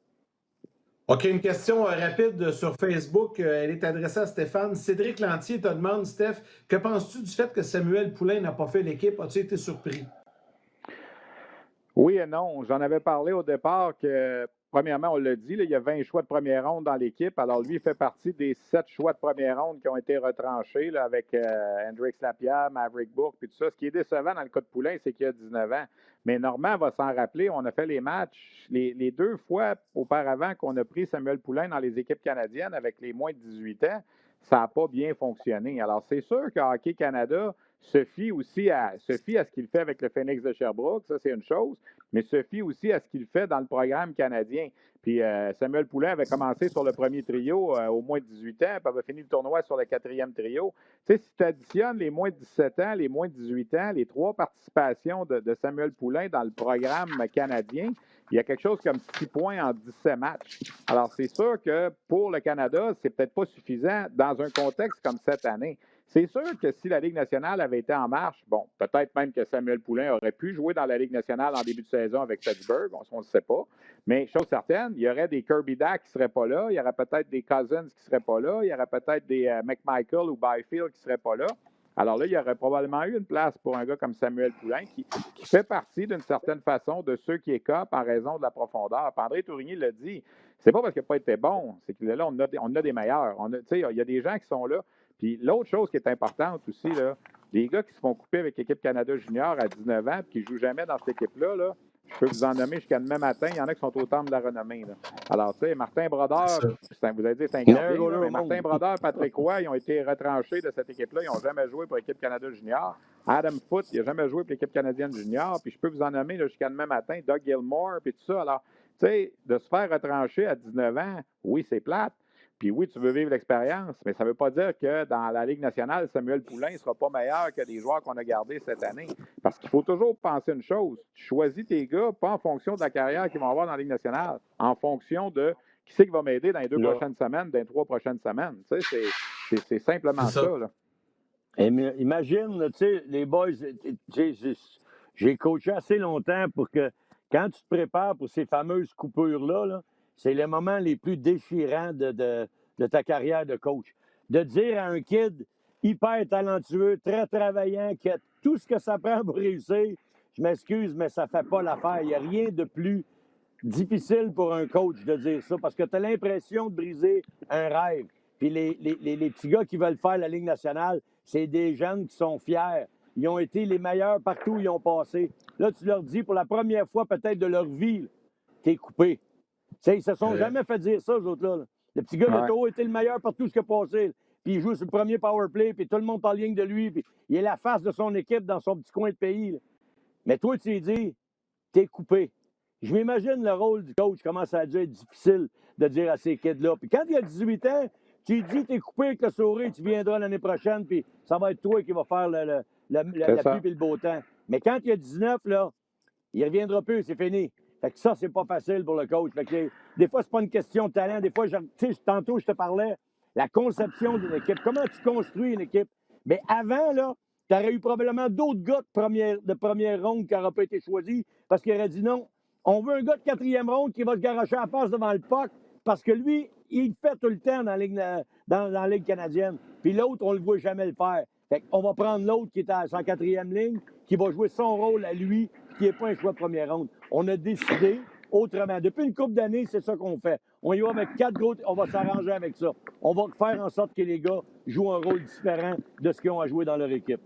[SPEAKER 1] OK, une question rapide sur Facebook. Elle est adressée à Stéphane. Cédric Lantier te demande, Steph, que penses-tu du fait que Samuel Poulin n'a pas fait l'équipe? As-tu été surpris?
[SPEAKER 3] Oui et non. J'en avais parlé au départ que, premièrement, on l'a dit, là, il y a 20 choix de première ronde dans l'équipe. Alors, lui, il fait partie des 7 choix de première ronde qui ont été retranchés là, avec Hendrix Lapierre, Maverick Bourque, puis tout ça. Ce qui est décevant dans le cas de Poulain, c'est qu'il a 19 ans. Mais Normand va s'en rappeler. On a fait les matchs les 2 fois auparavant qu'on a pris Samuel Poulain dans les équipes canadiennes avec les moins de 18 ans. Ça n'a pas bien fonctionné. Alors, c'est sûr que Hockey Canada se fie à ce qu'il fait avec le Phoenix de Sherbrooke, ça c'est une chose, mais se fie aussi à ce qu'il fait dans le programme canadien. Puis Samuel Poulain avait commencé sur le premier trio au moins de 18 ans, puis avait fini le tournoi sur le 4e trio. Tu sais, si tu additionnes les moins de 17 ans, les moins de 18 ans, les 3 participations de Samuel Poulain dans le programme canadien, il y a quelque chose comme 6 points en 17 matchs. Alors, c'est sûr que pour le Canada, c'est peut-être pas suffisant dans un contexte comme cette année. C'est sûr que si la Ligue nationale avait été en marche, bon, peut-être même que Samuel Poulain aurait pu jouer dans la Ligue nationale en début de saison avec Pittsburgh, on ne sait pas. Mais chose certaine, il y aurait des Kirby Dack qui ne seraient pas là, il y aurait peut-être des Cousins qui ne seraient pas là, il y aurait peut-être des McMichael ou Byfield qui ne seraient pas là. Alors là, il y aurait probablement eu une place pour un gars comme Samuel Poulain qui fait partie d'une certaine façon de ceux qui écopent en raison de la profondeur. Puis André Tourigny l'a dit, c'est pas parce qu'il n'a pas été bon, c'est que là, on a des meilleurs. Il y a des gens qui sont là. Puis l'autre chose qui est importante aussi, là, les gars qui se font couper avec l'équipe Canada Junior à 19 ans et qui ne jouent jamais dans cette équipe-là, là, je peux vous en nommer jusqu'à demain matin. Il y en a qui sont au temple de la renommée. Là. Alors, tu sais, Martin Brodeur, vous avez dit c'est un gardien, mais Martin Brodeur, Patrick Roy, ils ont été retranchés de cette équipe-là. Ils n'ont jamais joué pour l'équipe Canada Junior. Adam Foote, il n'a jamais joué pour l'équipe canadienne junior. Puis je peux vous en nommer jusqu'à demain matin, Doug Gilmour, puis tout ça. Alors, tu sais, de se faire retrancher à 19 ans, oui, c'est plate. Puis oui, tu veux vivre l'expérience, mais ça ne veut pas dire que dans la Ligue nationale, Samuel Poulain ne sera pas meilleur que des joueurs qu'on a gardés cette année. Parce qu'il faut toujours penser une chose. Tu choisis tes gars pas en fonction de la carrière qu'ils vont avoir dans la Ligue nationale, en fonction de qui c'est qui va m'aider dans les 2 prochaines semaines, dans les 3 prochaines semaines. Tu sais, c'est simplement ça. Là.
[SPEAKER 4] Et imagine, tu sais, les boys, j'ai coaché assez longtemps pour que quand tu te prépares pour ces fameuses coupures-là, là, c'est les moments les plus déchirants de ta carrière de coach. De dire à un kid hyper talentueux, très travaillant, qui a tout ce que ça prend pour réussir, je m'excuse, mais ça ne fait pas l'affaire. Il n'y a rien de plus difficile pour un coach de dire ça parce que tu as l'impression de briser un rêve. Puis les petits gars qui veulent faire la Ligue nationale, c'est des jeunes qui sont fiers. Ils ont été les meilleurs partout où ils ont passé. Là, tu leur dis pour la première fois peut-être de leur vie, t'es coupé. T'sais, ils se sont jamais fait dire ça, eux autres-là. Le petit gars, il a toujours été le meilleur partout ce qu'il a passé. Puis il joue sur le premier power play, puis tout le monde parle ligne de lui, puis il est la face de son équipe dans son petit coin de pays. Là. Mais toi, tu lui dis, t'es coupé. Je m'imagine le rôle du coach, comment ça a dû être difficile de dire à ces kids-là. Puis quand il a 18 ans, tu lui dis, t'es coupé avec le sourire, tu viendras l'année prochaine, puis ça va être toi qui va faire la pluie et le beau temps. Mais quand il a 19, là, il ne reviendra plus, c'est fini. Fait que ça, c'est pas facile pour le coach. Fait que des fois, c'est pas une question de talent. Des fois, tantôt, je te parlais, la conception d'une équipe. Comment tu construis une équipe? Mais avant, là, tu aurais eu probablement d'autres gars de première ronde qui n'auraient pas été choisis parce qu'ils auraient dit non. On veut un gars de 4e ronde qui va se garocher à la face devant le puck parce que lui, il fait tout le temps dans la Ligue canadienne. Puis l'autre, on ne le voit jamais le faire. Fait qu'on va prendre l'autre qui est à sa 4e ligne, qui va jouer son rôle à lui, qui n'est pas un choix de première ronde. On a décidé autrement. Depuis une couple d'années, c'est ça qu'on fait. On y va avec 4 gros, on va s'arranger avec ça. On va faire en sorte que les gars jouent un rôle différent de ce qu'ils ont à jouer dans leur équipe.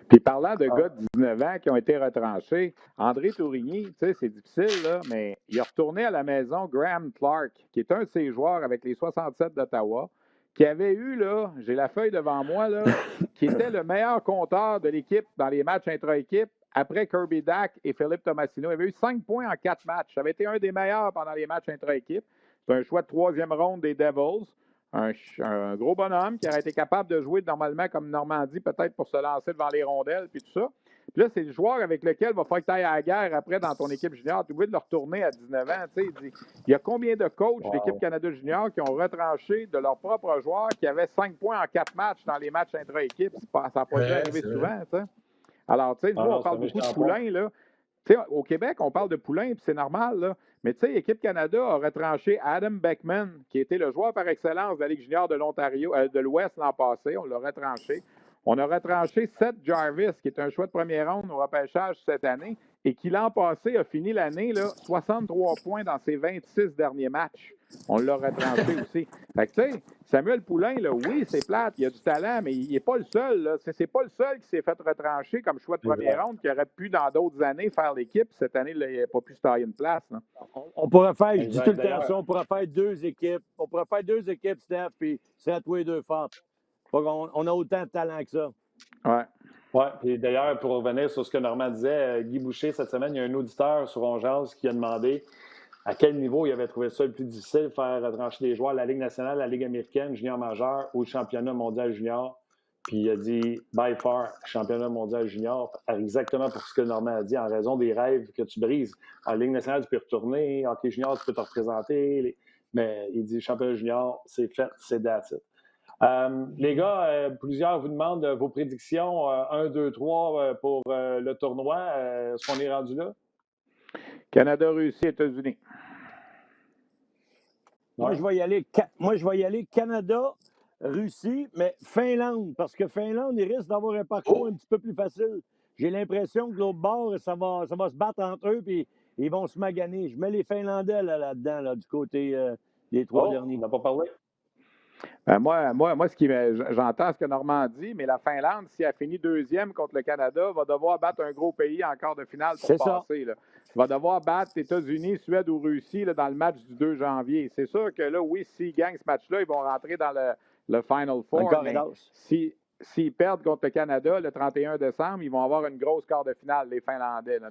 [SPEAKER 3] Puis parlant de gars de 19 ans qui ont été retranchés, André Tourigny, tu sais, c'est difficile, là, mais il a retourné à la maison Graham Clark, qui est un de ses joueurs avec les 67 d'Ottawa, qui avait eu, là, j'ai la feuille devant moi, là, qui était le meilleur compteur de l'équipe dans les matchs intra-équipe après Kirby Dack et Philippe Tomasino. Il avait eu 5 points en 4 matchs. Ça avait été un des meilleurs pendant les matchs intra-équipe. C'est un choix de 3e ronde des Devils. Un gros bonhomme qui aurait été capable de jouer normalement comme Normandie, peut-être pour se lancer devant les rondelles, puis tout ça. Puis là, c'est le joueur avec lequel il va falloir que tu ailles à la guerre après dans ton équipe junior. Tu es obligé de le retourner à 19 ans. Il y a combien de coachs d'équipe Canada Junior qui ont retranché de leurs propres joueurs qui avaient 5 points en 4 matchs dans les matchs intra-équipe? Ça n'a pas dû arriver souvent, ça. Alors, tu sais, nous, on parle beaucoup de Poulain, là. T'sais, au Québec, on parle de Poulain, puis c'est normal, là. Mais tu sais, Équipe Canada a retranché Adam Beckman, qui était le joueur par excellence de la Ligue junior de l'Ontario, de l'Ouest l'an passé. On l'a retranché. On a retranché Seth Jarvis, qui est un choix de première ronde au repêchage cette année. et qui l'an passé a fini l'année 63 points dans ses 26 derniers matchs. On l'a retranché aussi. Fait que, tu sais, Samuel Poulain, là, oui, c'est plate, il a du talent, mais il n'est pas le seul. Là. C'est pas le seul qui s'est fait retrancher comme choix de première ronde, qui aurait pu, dans d'autres années, faire l'équipe. Cette année, là, il n'a pas pu se tailler une place. Là.
[SPEAKER 4] On pourrait faire, je dis tout le temps ça, on pourrait faire 2 équipes. On pourrait faire 2 équipes, Steph, puis c'est à toi et 2 fortes. On a autant de talent que ça.
[SPEAKER 3] Ouais.
[SPEAKER 2] Oui, puis d'ailleurs, pour revenir sur ce que Normand disait, Guy Boucher, cette semaine, il y a un auditeur sur Ongeance qui a demandé à quel niveau il avait trouvé ça le plus difficile de faire retrancher des joueurs, la Ligue nationale, la Ligue américaine, junior majeur ou le championnat mondial junior. Puis il a dit, by far, championnat mondial junior, exactement pour ce que Normand a dit, en raison des rêves que tu brises. En Ligue nationale, tu peux retourner, hockey junior, tu peux te représenter, mais il dit, championnat junior, c'est fait, c'est that's it. Les gars, plusieurs vous demandent vos prédictions 1, 2, 3 pour le tournoi. Est-ce qu'on est rendu là?
[SPEAKER 3] Canada, Russie, États-Unis.
[SPEAKER 4] Moi, je vais y aller Canada, Russie, mais Finlande, parce que Finlande, il risque d'avoir un parcours un petit peu plus facile. J'ai l'impression que l'autre bord, ça va se battre entre eux, puis ils vont se maganer. Je mets les Finlandais là-dedans, là, du côté des 3 derniers.
[SPEAKER 2] On n'a pas parlé.
[SPEAKER 3] Moi, j'entends ce que Normand dit, mais la Finlande, si elle finit 2e contre le Canada, va devoir battre un gros pays en quart de finale pour passer. Là. Va devoir battre les États-Unis, Suède ou Russie là, dans le match du 2 janvier. C'est sûr que là, oui, s'ils gagnent ce match-là, ils vont rentrer dans le Final Four. Mais s'ils perdent contre le Canada le 31 décembre, ils vont avoir une grosse quart de finale, les Finlandais, là,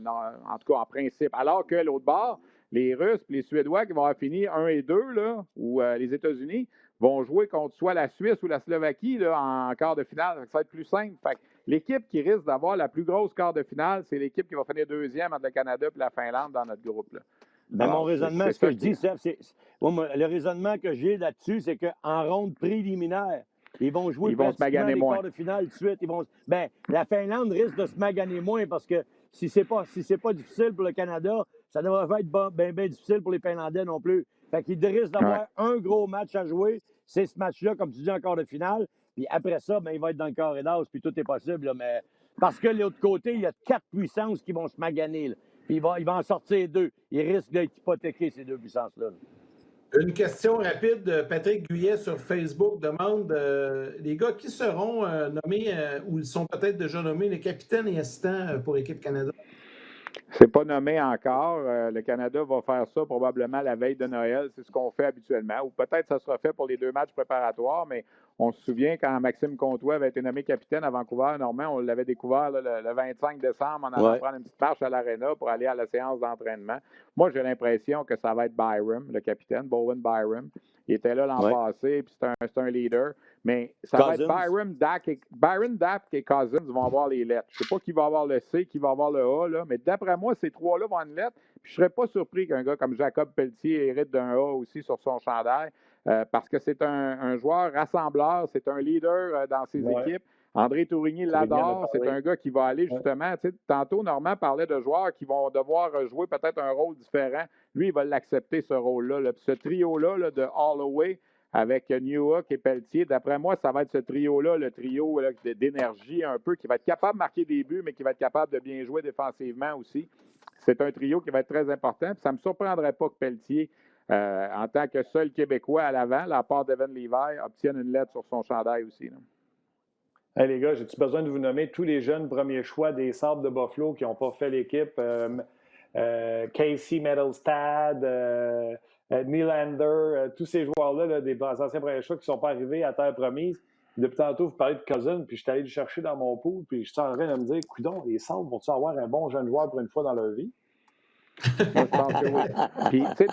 [SPEAKER 3] en tout cas en principe. Alors que l'autre bord, les Russes et les Suédois qui vont avoir fini 1 et 2, là, ou les États-Unis, vont jouer contre soit la Suisse ou la Slovaquie là, en quart de finale. Ça va être plus simple. Fait que l'équipe qui risque d'avoir la plus grosse quart de finale, c'est l'équipe qui va finir 2e entre le Canada et la Finlande dans notre groupe. Là.
[SPEAKER 4] Ben, mon raisonnement, ce que je dis, le raisonnement que j'ai là-dessus, c'est qu'en ronde préliminaire, ils vont jouer
[SPEAKER 3] ils vont se maganer
[SPEAKER 4] les
[SPEAKER 3] moins.
[SPEAKER 4] quarts de finale tout de suite. La Finlande risque de se maganer moins parce que si c'est pas difficile pour le Canada, ça devrait être bien difficile pour les Finlandais non plus. Fait qu'ils risquent d'avoir un gros match à jouer. C'est ce match-là, comme tu dis, en quart de finale. Puis après ça, il va être dans le carré d'as, puis tout est possible. Là, mais parce que de l'autre côté, il y a 4 puissances qui vont se maganer. Là. Puis il va en sortir 2. Il risque d'être hypothéqué, ces 2 puissances-là.
[SPEAKER 1] Une question rapide. Patrick Guyet sur Facebook demande les gars qui seront nommés ou ils sont peut-être déjà nommés les capitaines et assistants pour l'équipe Canada?
[SPEAKER 3] C'est pas nommé encore. Le Canada va faire ça probablement la veille de Noël. C'est ce qu'on fait habituellement. Ou peut-être ça sera fait pour les 2 matchs préparatoires, mais on se souvient quand Maxime Comtois avait été nommé capitaine à Vancouver, Normand, on l'avait découvert là, le 25 décembre en allant prendre une petite marche à l'aréna pour aller à la séance d'entraînement. Moi, j'ai l'impression que ça va être Byram, le capitaine, Bowen Byram. Il était là l'an passé, puis c'est un leader. Mais ça va être Byron, Dak et Cousins vont avoir les lettres. Je ne sais pas qui va avoir le C, qui va avoir le A, là, mais d'après moi, ces 3-là vont avoir une lettre. Puis je ne serais pas surpris qu'un gars comme Jacob Pelletier hérite d'un A aussi sur son chandail, parce que c'est un joueur rassembleur, c'est un leader dans ses équipes. André Tourigny l'adore, c'est un gars qui va aller justement, tu sais, tantôt Normand parlait de joueurs qui vont devoir jouer peut-être un rôle différent. Lui, il va l'accepter, ce rôle-là. Là. Puis ce trio-là là, de Holloway, avec Newhook et Pelletier. D'après moi, ça va être ce trio-là, le trio là, d'énergie un peu, qui va être capable de marquer des buts, mais qui va être capable de bien jouer défensivement aussi. C'est un trio qui va être très important. Puis ça ne me surprendrait pas que Pelletier, en tant que seul Québécois à l'avant, à part d'Evan Levi, obtienne une lettre sur son chandail aussi. Là.
[SPEAKER 2] Hey, les gars, j'ai-tu besoin de vous nommer tous les jeunes premiers choix des Sabres de Buffalo qui n'ont pas fait l'équipe? Casey Mittelstadt, Nylander, tous ces joueurs-là, là, des anciens premiers choix qui ne sont pas arrivés à terre promise. Depuis tantôt, vous parlez de Cousin, puis je suis allé le chercher dans mon pool, puis je suis en train de me dire, coudonc, les Sabres vont-ils avoir un bon jeune joueur pour une fois dans leur vie?
[SPEAKER 3] Moi, je pense que oui. Puis, tu sais,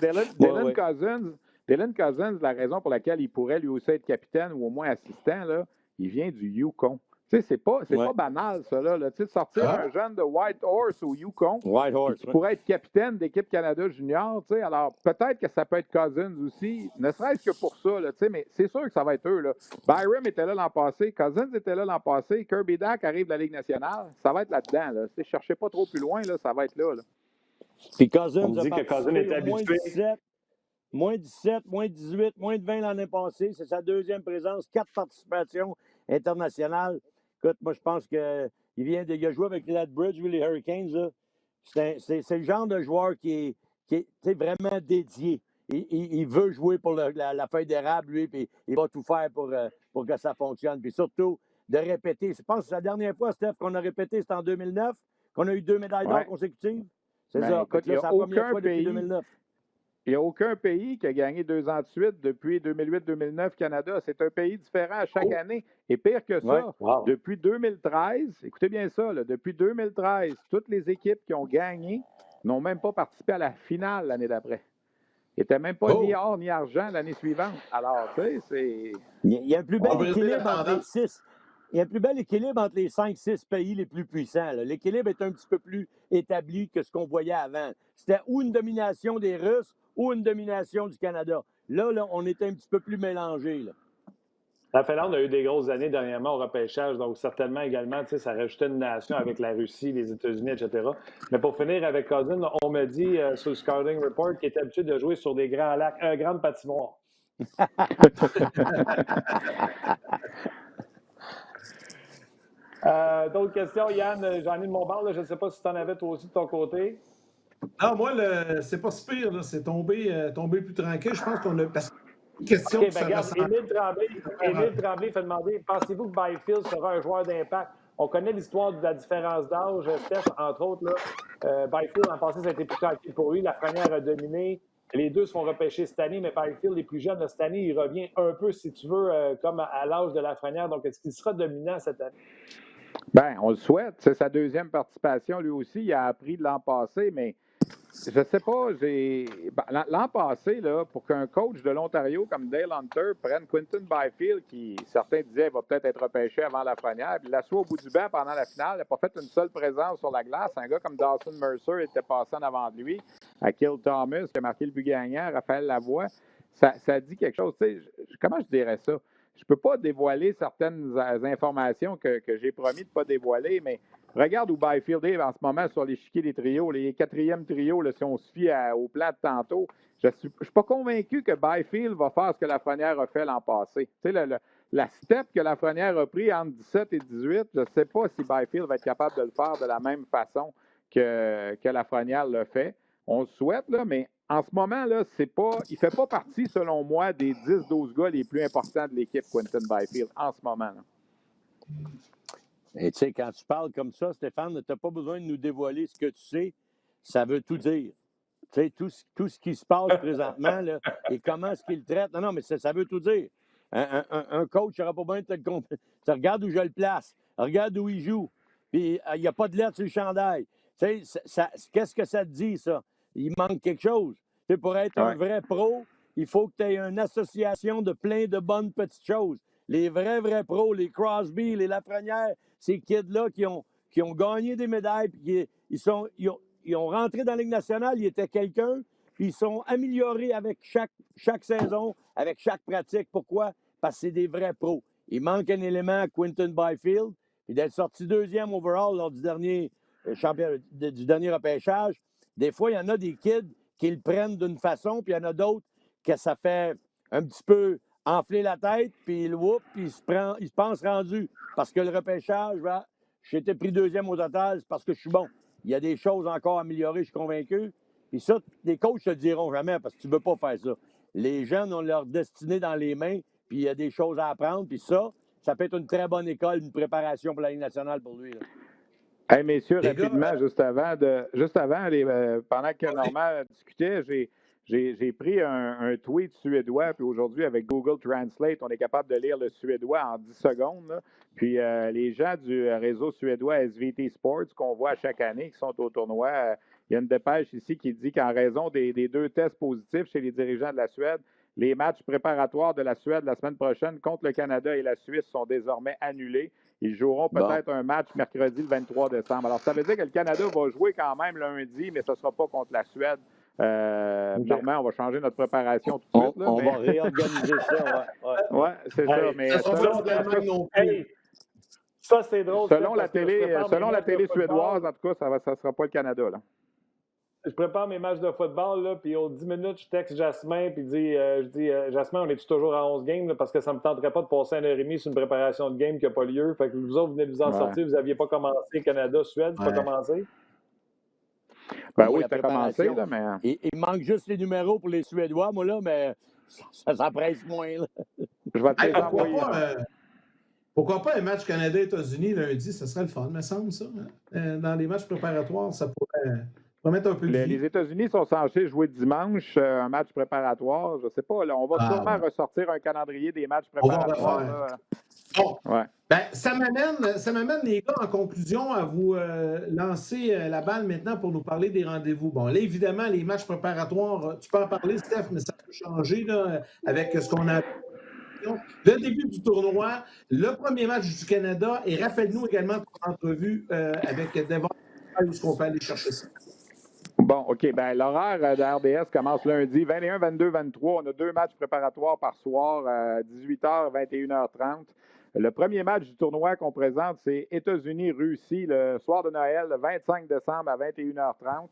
[SPEAKER 3] Dylan Cousins, la raison pour laquelle il pourrait lui aussi être capitaine ou au moins assistant, là, il vient du Yukon. Tu sais, c'est pas banal, ça, là. Tu sais, sortir un jeune de Whitehorse au Yukon, qui pourrait être capitaine d'équipe Canada junior, tu sais, alors peut-être que ça peut être Cousins aussi, ne serait-ce que pour ça, là, tu sais, mais c'est sûr que ça va être eux, là. Byram était là l'an passé, Cousins était là l'an passé, Kirby Dack arrive de la Ligue nationale, ça va être là-dedans, là. Tu sais, cherchez pas trop plus loin, là, ça va être là, là.
[SPEAKER 4] Puis Cousins
[SPEAKER 2] on dit que Cousins est habitué.
[SPEAKER 4] Moins 17, moins 18, moins de 20 l'année passée. C'est sa 2e présence, 4 participations internationales. Écoute, moi, je pense qu'il a joué avec les Lethbridge ou les Hurricanes. Là. c'est le genre de joueur qui est vraiment dédié. Il veut jouer pour la feuille d'érable, lui, puis il va tout faire pour que ça fonctionne. Puis surtout, de répéter. Je pense que la dernière fois, Steph, qu'on a répété, c'était en 2009, qu'on a eu 2 médailles d'or consécutives. C'est ça.
[SPEAKER 3] Écoute,
[SPEAKER 4] c'est la première fois depuis 2009.
[SPEAKER 3] Il n'y a aucun pays qui a gagné 2 ans de suite depuis 2008-2009 Canada. C'est un pays différent à chaque année. Et pire que ça, depuis 2013, écoutez bien ça, là, depuis 2013, toutes les équipes qui ont gagné n'ont même pas participé à la finale l'année d'après. Ils n'étaient même pas ni or ni argent l'année suivante. Alors, tu sais, c'est...
[SPEAKER 4] Il y a un plus bel équilibre entre les 6. Il y a un plus bel équilibre entre les 5-6 pays les plus puissants. Là. L'équilibre est un petit peu plus établi que ce qu'on voyait avant. C'était ou une domination des Russes ou une domination du Canada. Là, on était un petit peu plus mélangés.
[SPEAKER 2] La Finlande a eu des grosses années dernièrement au repêchage, donc certainement également, ça rajoutait une nation avec la Russie, les États-Unis, etc. Mais pour finir avec Cousin, on me dit sur le Scouting Report qu'il est habitué de jouer sur des grands lacs, grande patinoire. D'autres questions, Yann? J'en ai de mon bord, là. Je ne sais pas si tu en avais toi aussi de ton côté.
[SPEAKER 1] Non, moi, c'est pas si pire, là. C'est tombé plus tranquille. Je pense qu'on a... Question
[SPEAKER 2] regarde, Émile Tremblay fait demander, pensez-vous que Byfield sera un joueur d'impact? On connaît l'histoire de la différence d'âge, Steph, entre autres. Là. Byfield, en passé, ça a été plus tranquille pour lui. La Lafrenière a dominé. Les deux se font repêcher cette année, mais Byfield est plus jeune. Là, cette année, il revient un peu, si tu veux, comme à l'âge de la Lafrenière. Donc, est-ce qu'il sera dominant cette année?
[SPEAKER 3] Bien, on le souhaite. C'est sa deuxième participation, lui aussi. Il a appris de l'an passé, mais je sais pas, l'an passé, là, pour qu'un coach de l'Ontario comme Dale Hunter prenne Quinton Byfield, qui certains disaient va peut-être être repêché avant Lafrenière, puis il l'assoit au bout du banc pendant la finale, il n'a pas fait une seule présence sur la glace. Un gars comme Dawson Mercer était passé en avant de lui, Akil Thomas qui a marqué le but gagnant, Raphaël Lavoie. Ça dit quelque chose. Comment je dirais ça? Je ne peux pas dévoiler certaines informations que j'ai promis de ne pas dévoiler, mais regarde où Byfield est en ce moment sur l'échiquier des trios, les quatrièmes trios, là, si on se fie au plan de tantôt. Je ne suis pas convaincu que Byfield va faire ce que Lafrenière a fait l'an passé. Tu sais, la step que Lafrenière a pris entre 17 et 18, je ne sais pas si Byfield va être capable de le faire de la même façon que Lafrenière l'a fait. On le souhaite, là, mais en ce moment, là, il ne fait pas partie, selon moi, des 10-12 gars les plus importants de l'équipe, Quinton Byfield, en ce moment. Là.
[SPEAKER 4] Et tu sais, quand tu parles comme ça, Stéphane, tu n'as pas besoin de nous dévoiler ce que tu sais. Ça veut tout dire. Tu sais, tout ce qui se passe présentement, là, et comment est-ce qu'il traite. Non, mais ça veut tout dire. Un coach n'aura pas besoin de te le comprendre. Tu regardes où je le place. Regarde où il joue. Puis, il n'y a pas de lettre sur le chandail. Tu sais, qu'est-ce que ça te dit, ça? Il manque quelque chose. Tu sais, pour être un vrai pro, il faut que tu aies une association de plein de bonnes petites choses. Les vrais pros, les Crosby, les Lafrenière, ces kids-là qui ont gagné des médailles, puis ils ont rentré dans la Ligue nationale, ils étaient quelqu'un, puis ils sont améliorés avec chaque saison, avec chaque pratique. Pourquoi? Parce que c'est des vrais pros. Il manque un élément à Quinton Byfield, puis d'être sorti deuxième overall lors du dernier repêchage. Des fois, il y en a des kids qui le prennent d'une façon, puis il y en a d'autres que ça fait un petit peu enfler la tête, puis il se pense rendu. Parce que le repêchage, j'ai été pris deuxième au total, c'est parce que je suis bon. Il y a des choses encore à améliorer, je suis convaincu. Puis ça, les coachs ne te diront jamais parce que tu ne veux pas faire ça. Les jeunes ont leur destinée dans les mains, puis il y a des choses à apprendre, puis ça peut être une très bonne école, une préparation pour la Ligue nationale pour lui. Là.
[SPEAKER 3] Hey, messieurs, rapidement, juste avant, pendant que Normand discutait, j'ai pris un tweet suédois, puis aujourd'hui, avec Google Translate, on est capable de lire le suédois en 10 secondes. Là. Puis les gens du réseau suédois SVT Sports, qu'on voit chaque année, qui sont au tournoi, il y a une dépêche ici qui dit qu'en raison des 2 tests positifs chez les dirigeants de la Suède, les matchs préparatoires de la Suède la semaine prochaine contre le Canada et la Suisse sont désormais annulés. Ils joueront peut-être un match mercredi le 23 décembre. Alors, ça veut dire que le Canada va jouer quand même lundi, mais ce ne sera pas contre la Suède. Normalement, on va changer notre préparation tout de suite.
[SPEAKER 4] Là, on va réorganiser ça.
[SPEAKER 3] Oui, c'est ça. Mais
[SPEAKER 2] ça, c'est drôle.
[SPEAKER 3] Selon la télé suédoise, en tout cas, ça ne sera pas le Canada. Là.
[SPEAKER 2] Je prépare mes matchs de football, là, puis aux 10 minutes, je texte Jasmin, puis je dis Jasmin, on est toujours à 11 games, là, parce que ça ne me tenterait pas de passer 1h30 sur une préparation de game qui n'a pas lieu. Fait que vous autres, vous venez de vous en sortir, vous n'aviez pas commencé Canada-Suède, c'est pas commencé?
[SPEAKER 3] Ben oui, tu as commencé, là, mais...
[SPEAKER 4] Il manque juste les numéros pour les Suédois, moi, là, mais ça s'empresse moins, là.
[SPEAKER 3] Je vais te les envoyer.
[SPEAKER 1] Pourquoi pas un match Canada-États-Unis lundi? Ça serait le fun, me semble, ça. Hein? Dans les matchs préparatoires, ça pourrait mettre un peu de vie.
[SPEAKER 3] Les États-Unis sont censés jouer dimanche, un match préparatoire. Je ne sais pas, là, on va sûrement ressortir un calendrier des matchs préparatoires.
[SPEAKER 1] Bon, ça m'amène, les gars, en conclusion, à vous lancer la balle maintenant pour nous parler des rendez-vous. Bon, là, évidemment, les matchs préparatoires, tu peux en parler, Steph, mais ça peut changer là, avec ce qu'on a. Le début du tournoi, le premier match du Canada, et rappelle-nous également ton entrevue avec Devon, où est-ce qu'on peut aller chercher ça.
[SPEAKER 3] Bon, OK. Ben, l'horaire de RDS commence lundi, 21, 22, 23. On a 2 matchs préparatoires par soir, 18h, 21h30. Le premier match du tournoi qu'on présente, c'est États-Unis-Russie, le soir de Noël, le 25 décembre à 21h30.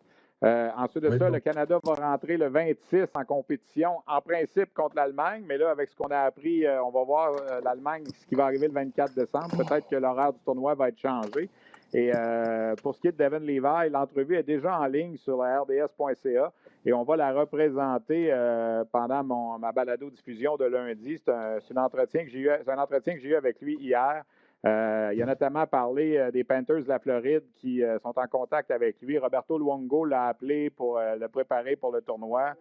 [SPEAKER 3] Ensuite de ça, le Canada va rentrer le 26 en compétition, en principe contre l'Allemagne, mais là, avec ce qu'on a appris, on va voir l'Allemagne, ce qui va arriver le 24 décembre. Peut-être que l'horaire du tournoi va être changé. Et pour ce qui est de Devon Levi, l'entrevue est déjà en ligne sur la rds.ca et on va la représenter pendant ma balado-diffusion de lundi. C'est un entretien que j'ai eu avec lui hier. Il a notamment parlé des Panthers de la Floride qui sont en contact avec lui. Roberto Luongo l'a appelé pour le préparer pour le tournoi.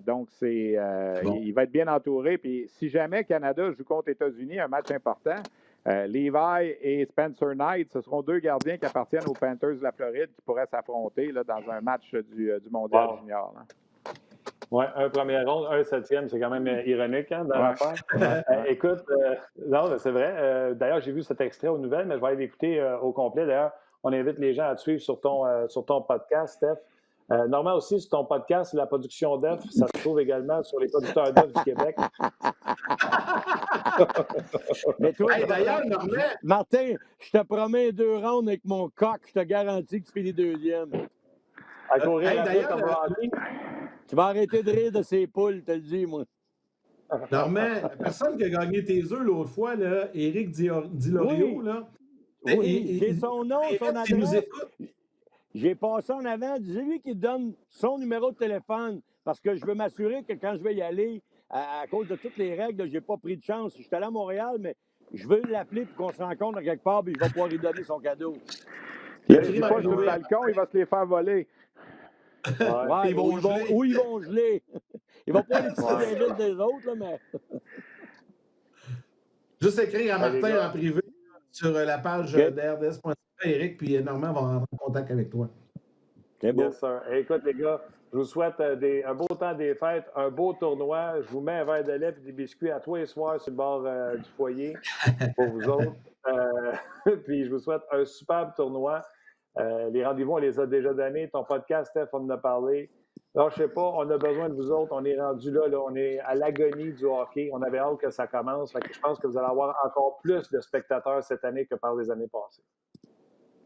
[SPEAKER 3] Donc, il va être bien entouré. Puis, si jamais Canada joue contre États-Unis, un match important, Levi et Spencer Knight, ce seront 2 gardiens qui appartiennent aux Panthers de la Floride qui pourraient s'affronter là, dans un match du Mondial junior.
[SPEAKER 2] Oui, un premier ronde, un 7e, c'est quand même ironique dans l'affaire. Écoute, non, c'est vrai. D'ailleurs, j'ai vu cet extrait aux nouvelles, mais je vais aller l'écouter au complet. D'ailleurs, on invite les gens à te suivre sur ton podcast, Steph. Normand aussi, sur ton podcast, la production d'œufs, ça se trouve également sur les producteurs d'œufs du Québec.
[SPEAKER 4] Mais toi,
[SPEAKER 1] d'ailleurs, Normand...
[SPEAKER 4] Martin, je te promets 2 rounds avec mon coq, je te garantis que tu finis 2e.
[SPEAKER 2] À courir
[SPEAKER 4] tu vas arrêter de rire de ces poules, te le dis, moi.
[SPEAKER 1] Normand, la personne qui a gagné tes œufs l'autre fois, là, Éric Dilorio, là.
[SPEAKER 4] Oui, j'ai son nom, son adresse. J'ai passé en avant. C'est lui qui donne son numéro de téléphone parce que je veux m'assurer que quand je vais y aller, à cause de toutes les règles, je n'ai pas pris de chance. Je suis allé à Montréal, mais je veux l'appeler pour qu'on se rencontre quelque part et je vais pouvoir lui donner son cadeau.
[SPEAKER 3] Il n'est pas sur le balcon, il va se les faire voler.
[SPEAKER 4] Ouais, ils vont geler. Ils vont pas les tirer des villes des autres, là, mais...
[SPEAKER 1] Juste écrire à Martin en privé sur la page d'RDS.ca, Éric, puis Normand va rentrer en contact avec toi.
[SPEAKER 2] C'est beau. Yes, sir. Écoute, les gars, je vous souhaite un beau temps des fêtes, un beau tournoi. Je vous mets un verre de lait et des biscuits à tous les soirs sur le bord du foyer pour vous autres. Puis je vous souhaite un superbe tournoi. Les rendez-vous, on les a déjà donnés. Ton podcast, Steph, on en a parlé. Alors, je ne sais pas, on a besoin de vous autres. On est rendu là, on est à l'agonie du hockey. On avait hâte que ça commence. Fait que je pense que vous allez avoir encore plus de spectateurs cette année que par les années passées.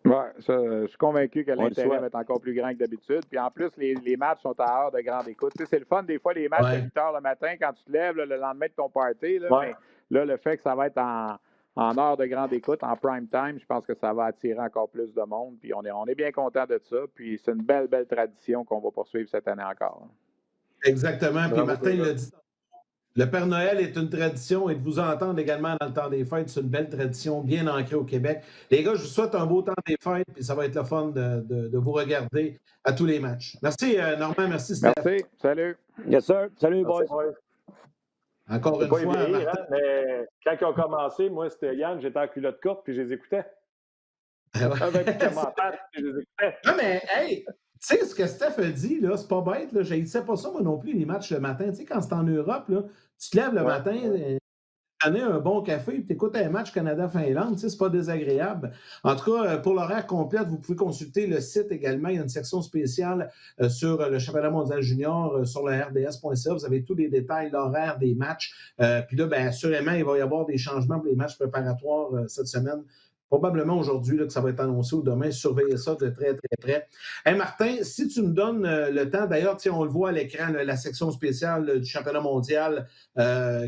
[SPEAKER 3] Oui, je suis convaincu que l'intérêt va être encore plus grand que d'habitude. Puis en plus, les matchs sont à heure de grande écoute. Tu sais, c'est le fun, des fois, les matchs à 8 heures le matin, quand tu te lèves le lendemain de ton party. Là, mais là, le fait que ça va être en heure de grande écoute, en prime time, je pense que ça va attirer encore plus de monde. Puis on est bien content de ça. Puis c'est une belle, belle tradition qu'on va poursuivre cette année encore.
[SPEAKER 1] Exactement. Puis Martin l'a dit. Le Père Noël est une tradition et de vous entendre également dans le temps des fêtes, c'est une belle tradition bien ancrée au Québec. Les gars, je vous souhaite un beau temps des fêtes puis ça va être le fun de vous regarder à tous les matchs. Merci Normand, merci Steph.
[SPEAKER 3] Merci, salut.
[SPEAKER 4] Yes sir, salut boys.
[SPEAKER 1] Encore une fois,
[SPEAKER 2] Martin. Hein, mais quand ils ont commencé, moi c'était Yann, j'étais en culotte courte puis je les écoutais. Avec les commentaires, je les écoutais.
[SPEAKER 1] Non mais, hey! Tu sais, ce que Steph a dit, là, c'est pas bête. Je ne sais pas ça, moi non plus, les matchs le matin. Tu sais, quand c'est en Europe, là, tu te lèves le matin, tu prenais un bon café et tu écoutes un match Canada-Finlande. Tu sais, c'est pas désagréable. En tout cas, pour l'horaire complète, vous pouvez consulter le site également. Il y a une section spéciale sur le championnat mondial junior sur le rds.ca. Vous avez tous les détails, l'horaire des matchs. Puis là, bien, assurément, il va y avoir des changements pour les matchs préparatoires cette semaine. Probablement aujourd'hui que ça va être annoncé ou demain. Surveillez ça de très, très près. Hey Martin, si tu me donnes le temps, d'ailleurs, on le voit à l'écran, la section spéciale du championnat mondial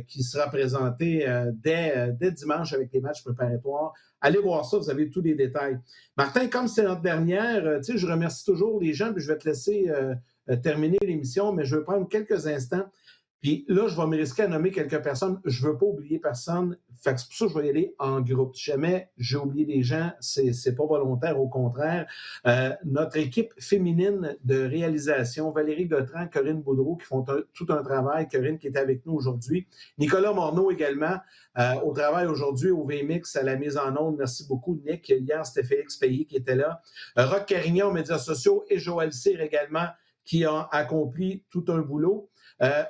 [SPEAKER 1] qui sera présentée dès dimanche avec les matchs préparatoires allez voir ça, vous avez tous les détails. Martin, comme c'est notre dernière, je remercie toujours les gens, puis je vais te laisser terminer l'émission, mais je vais prendre quelques instants. Puis là, je vais me risquer à nommer quelques personnes. Je ne veux pas oublier personne. Fait que c'est pour ça que je vais y aller en groupe. Si jamais j'ai oublié des gens, c'est pas volontaire, au contraire. Notre équipe féminine de réalisation, Valérie Gautran, Corinne Boudreau, qui font tout un travail. Corinne qui est avec nous aujourd'hui. Nicolas Morneau également, au travail aujourd'hui, au VMix, à la mise en onde. Merci beaucoup, Nick. Hier, c'était Félix Payet qui était là. Roch Carignan aux médias sociaux et Joël Cyr également, qui a accompli tout un boulot.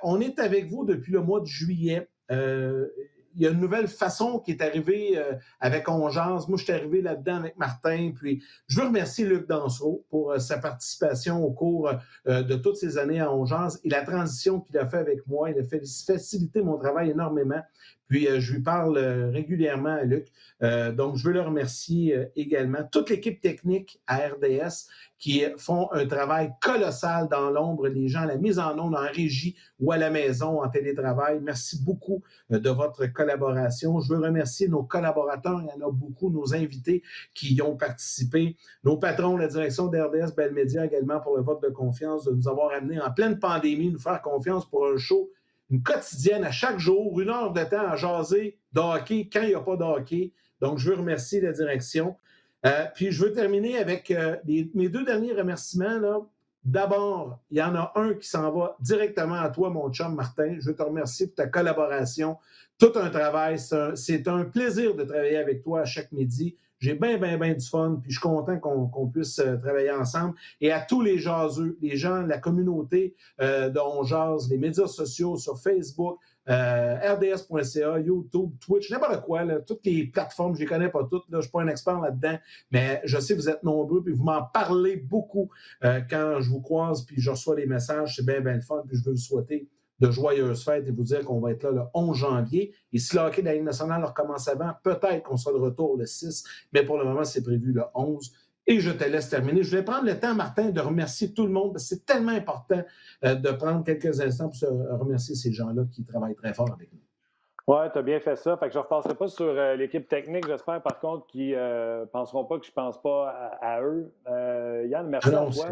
[SPEAKER 1] On est avec vous depuis le mois de juillet. Il y a une nouvelle façon qui est arrivée avec On Jase. Moi, je suis arrivé là-dedans avec Martin. Puis, je veux remercier Luc Dansereau pour sa participation au cours de toutes ces années à On Jase et la transition qu'il a fait avec moi. Il a facilité mon travail énormément. Puis, je lui parle régulièrement à Luc. Donc, je veux le remercier également. Toute l'équipe technique à RDS qui font un travail colossal dans l'ombre, les gens à la mise en onde, en régie ou à la maison, en télétravail. Merci beaucoup de votre collaboration. Je veux remercier nos collaborateurs, il y en a beaucoup, nos invités qui y ont participé, nos patrons, la direction d'RDS Bell Media également pour le vote de confiance, de nous avoir amenés en pleine pandémie, nous faire confiance pour un show, une quotidienne à chaque jour, 1 heure de temps à jaser de hockey quand il n'y a pas de hockey. Donc, je veux remercier la direction. Puis, je veux terminer avec mes 2 derniers remerciements. Là. D'abord, il y en a un qui s'en va directement à toi, mon chum Martin. Je veux te remercier pour ta collaboration. Tout un travail. C'est un plaisir de travailler avec toi à chaque midi. J'ai bien du fun, puis je suis content qu'on puisse travailler ensemble. Et à tous les jaseux, les gens, la communauté de On Jase, les médias sociaux sur Facebook, rds.ca, YouTube, Twitch, n'importe quoi, là, toutes les plateformes, je ne les connais pas toutes, là, je ne suis pas un expert là-dedans, mais je sais que vous êtes nombreux, puis vous m'en parlez beaucoup quand je vous croise, puis je reçois des messages, c'est bien le fun, puis je veux vous souhaiter de joyeuses fêtes et vous dire qu'on va être là le 11 janvier. Et si le hockey de la Ligue nationale recommence avant, peut-être qu'on sera de retour le 6, mais pour le moment, c'est prévu le 11. Et je te laisse terminer. Je vais prendre le temps, Martin, de remercier tout le monde, parce que c'est tellement important de prendre quelques instants pour remercier ces gens-là qui travaillent très fort avec nous.
[SPEAKER 2] Oui, tu as bien fait ça. Fait que je ne repasserai pas sur l'équipe technique, j'espère, par contre, qu'ils ne penseront pas que je ne pense pas à eux. Yann, merci à toi.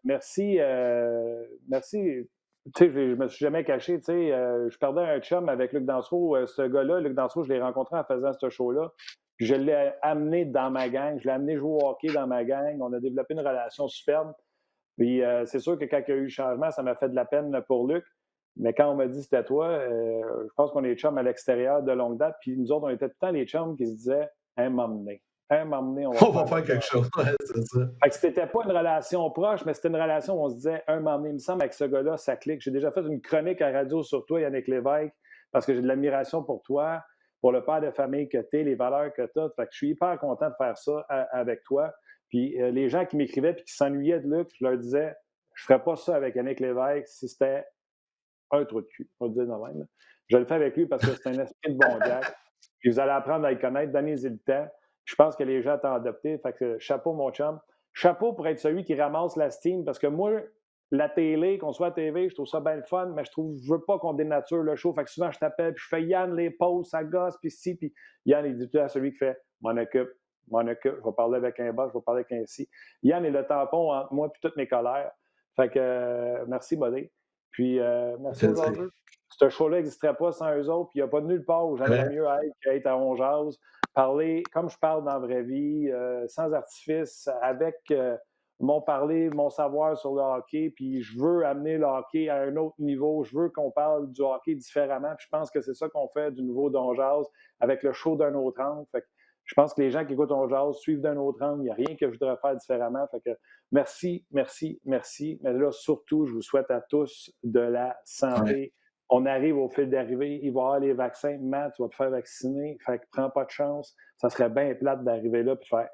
[SPEAKER 2] Merci. Tu sais, je ne me suis jamais caché. Tu sais, je perdais un chum avec Luc Dansereau. Ce gars-là, Luc Dansereau, je l'ai rencontré en faisant ce show-là. Puis je l'ai amené dans ma gang. Je l'ai amené jouer au hockey dans ma gang. On a développé une relation superbe. Puis c'est sûr que quand il y a eu le changement, ça m'a fait de la peine pour Luc. Mais quand on m'a dit c'était toi, je pense qu'on est chums à l'extérieur de longue date. Puis nous autres, on était tout le temps les chums qui se disaient « un moment donné,
[SPEAKER 1] on va faire quelque chose. » c'est ça.
[SPEAKER 2] Fait que c'était pas une relation proche, mais c'était une relation où on se disait « un moment donné, il me semble avec ce gars-là, ça clique. » J'ai déjà fait une chronique à radio sur toi, Yannick Lévesque, parce que j'ai de l'admiration pour toi, pour le père de famille que tu es, les valeurs que tu as. Fait que je suis hyper content de faire ça avec toi. Puis les gens qui m'écrivaient et qui s'ennuyaient de Luc, je leur disais « je ferais pas ça avec Yannick Lévesque si c'était un trou de cul. » On va dire de même. Là. Je le fais avec lui parce que c'est un esprit de bon Jack. Puis vous allez apprendre à le connaître, donnez-y le temps. Je pense que les gens t'ont adopté. Fait que chapeau, mon chum. Chapeau pour être celui qui ramasse la steam parce que moi, la télé, qu'on soit à TV, je trouve ça bien le fun, mais je veux pas qu'on dénature le show. Fait que souvent, je t'appelle, puis je fais Yann les pauses, ça gosse, puis si, puis Yann, il dit tout à celui qui fait m'en occupe, je vais parler avec un bas, je vais parler avec un si. Yann est le tampon entre moi et toutes mes colères. Fait que merci, Bodé. Puis merci aux autres. Ce show-là n'existerait pas sans eux autres, puis il n'y a pas de nulle part où j'aimerais mieux être qu'être à On Jase, parler comme je parle dans la vraie vie, sans artifice, avec mon parler, mon savoir sur le hockey, puis je veux amener le hockey à un autre niveau, je veux qu'on parle du hockey différemment, puis je pense que c'est ça qu'on fait du nouveau d'On Jase avec le show d'un autre angle. Fait que je pense que les gens qui écoutent On Jase suivent d'un autre angle, il n'y a rien que je voudrais faire différemment. Fait que merci. Mais là, surtout, je vous souhaite à tous de la santé. Ouais. On arrive au fil d'arrivée, il va y avoir les vaccins. Matt, tu vas te faire vacciner, fait que prends pas de chance. Ça serait bien plate d'arriver là et faire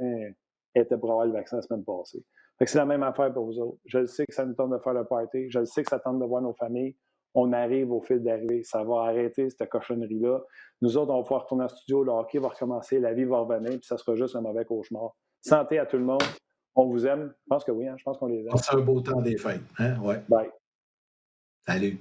[SPEAKER 2] était pour avoir le vaccin la semaine passée. Fait que c'est la même affaire pour vous autres. Je le sais que ça nous tente de faire le party. Je le sais que ça tente de voir nos familles. On arrive au fil d'arrivée. Ça va arrêter cette cochonnerie-là. Nous autres, on va pouvoir retourner en studio. Le hockey va recommencer. La vie va revenir. Puis ça sera juste un mauvais cauchemar. Santé à tout le monde. On vous aime. Je pense que oui. Hein? Je pense qu'on les aime.
[SPEAKER 1] C'est un beau temps des fêtes. Hein? Ouais.
[SPEAKER 2] Bye.
[SPEAKER 1] Salut.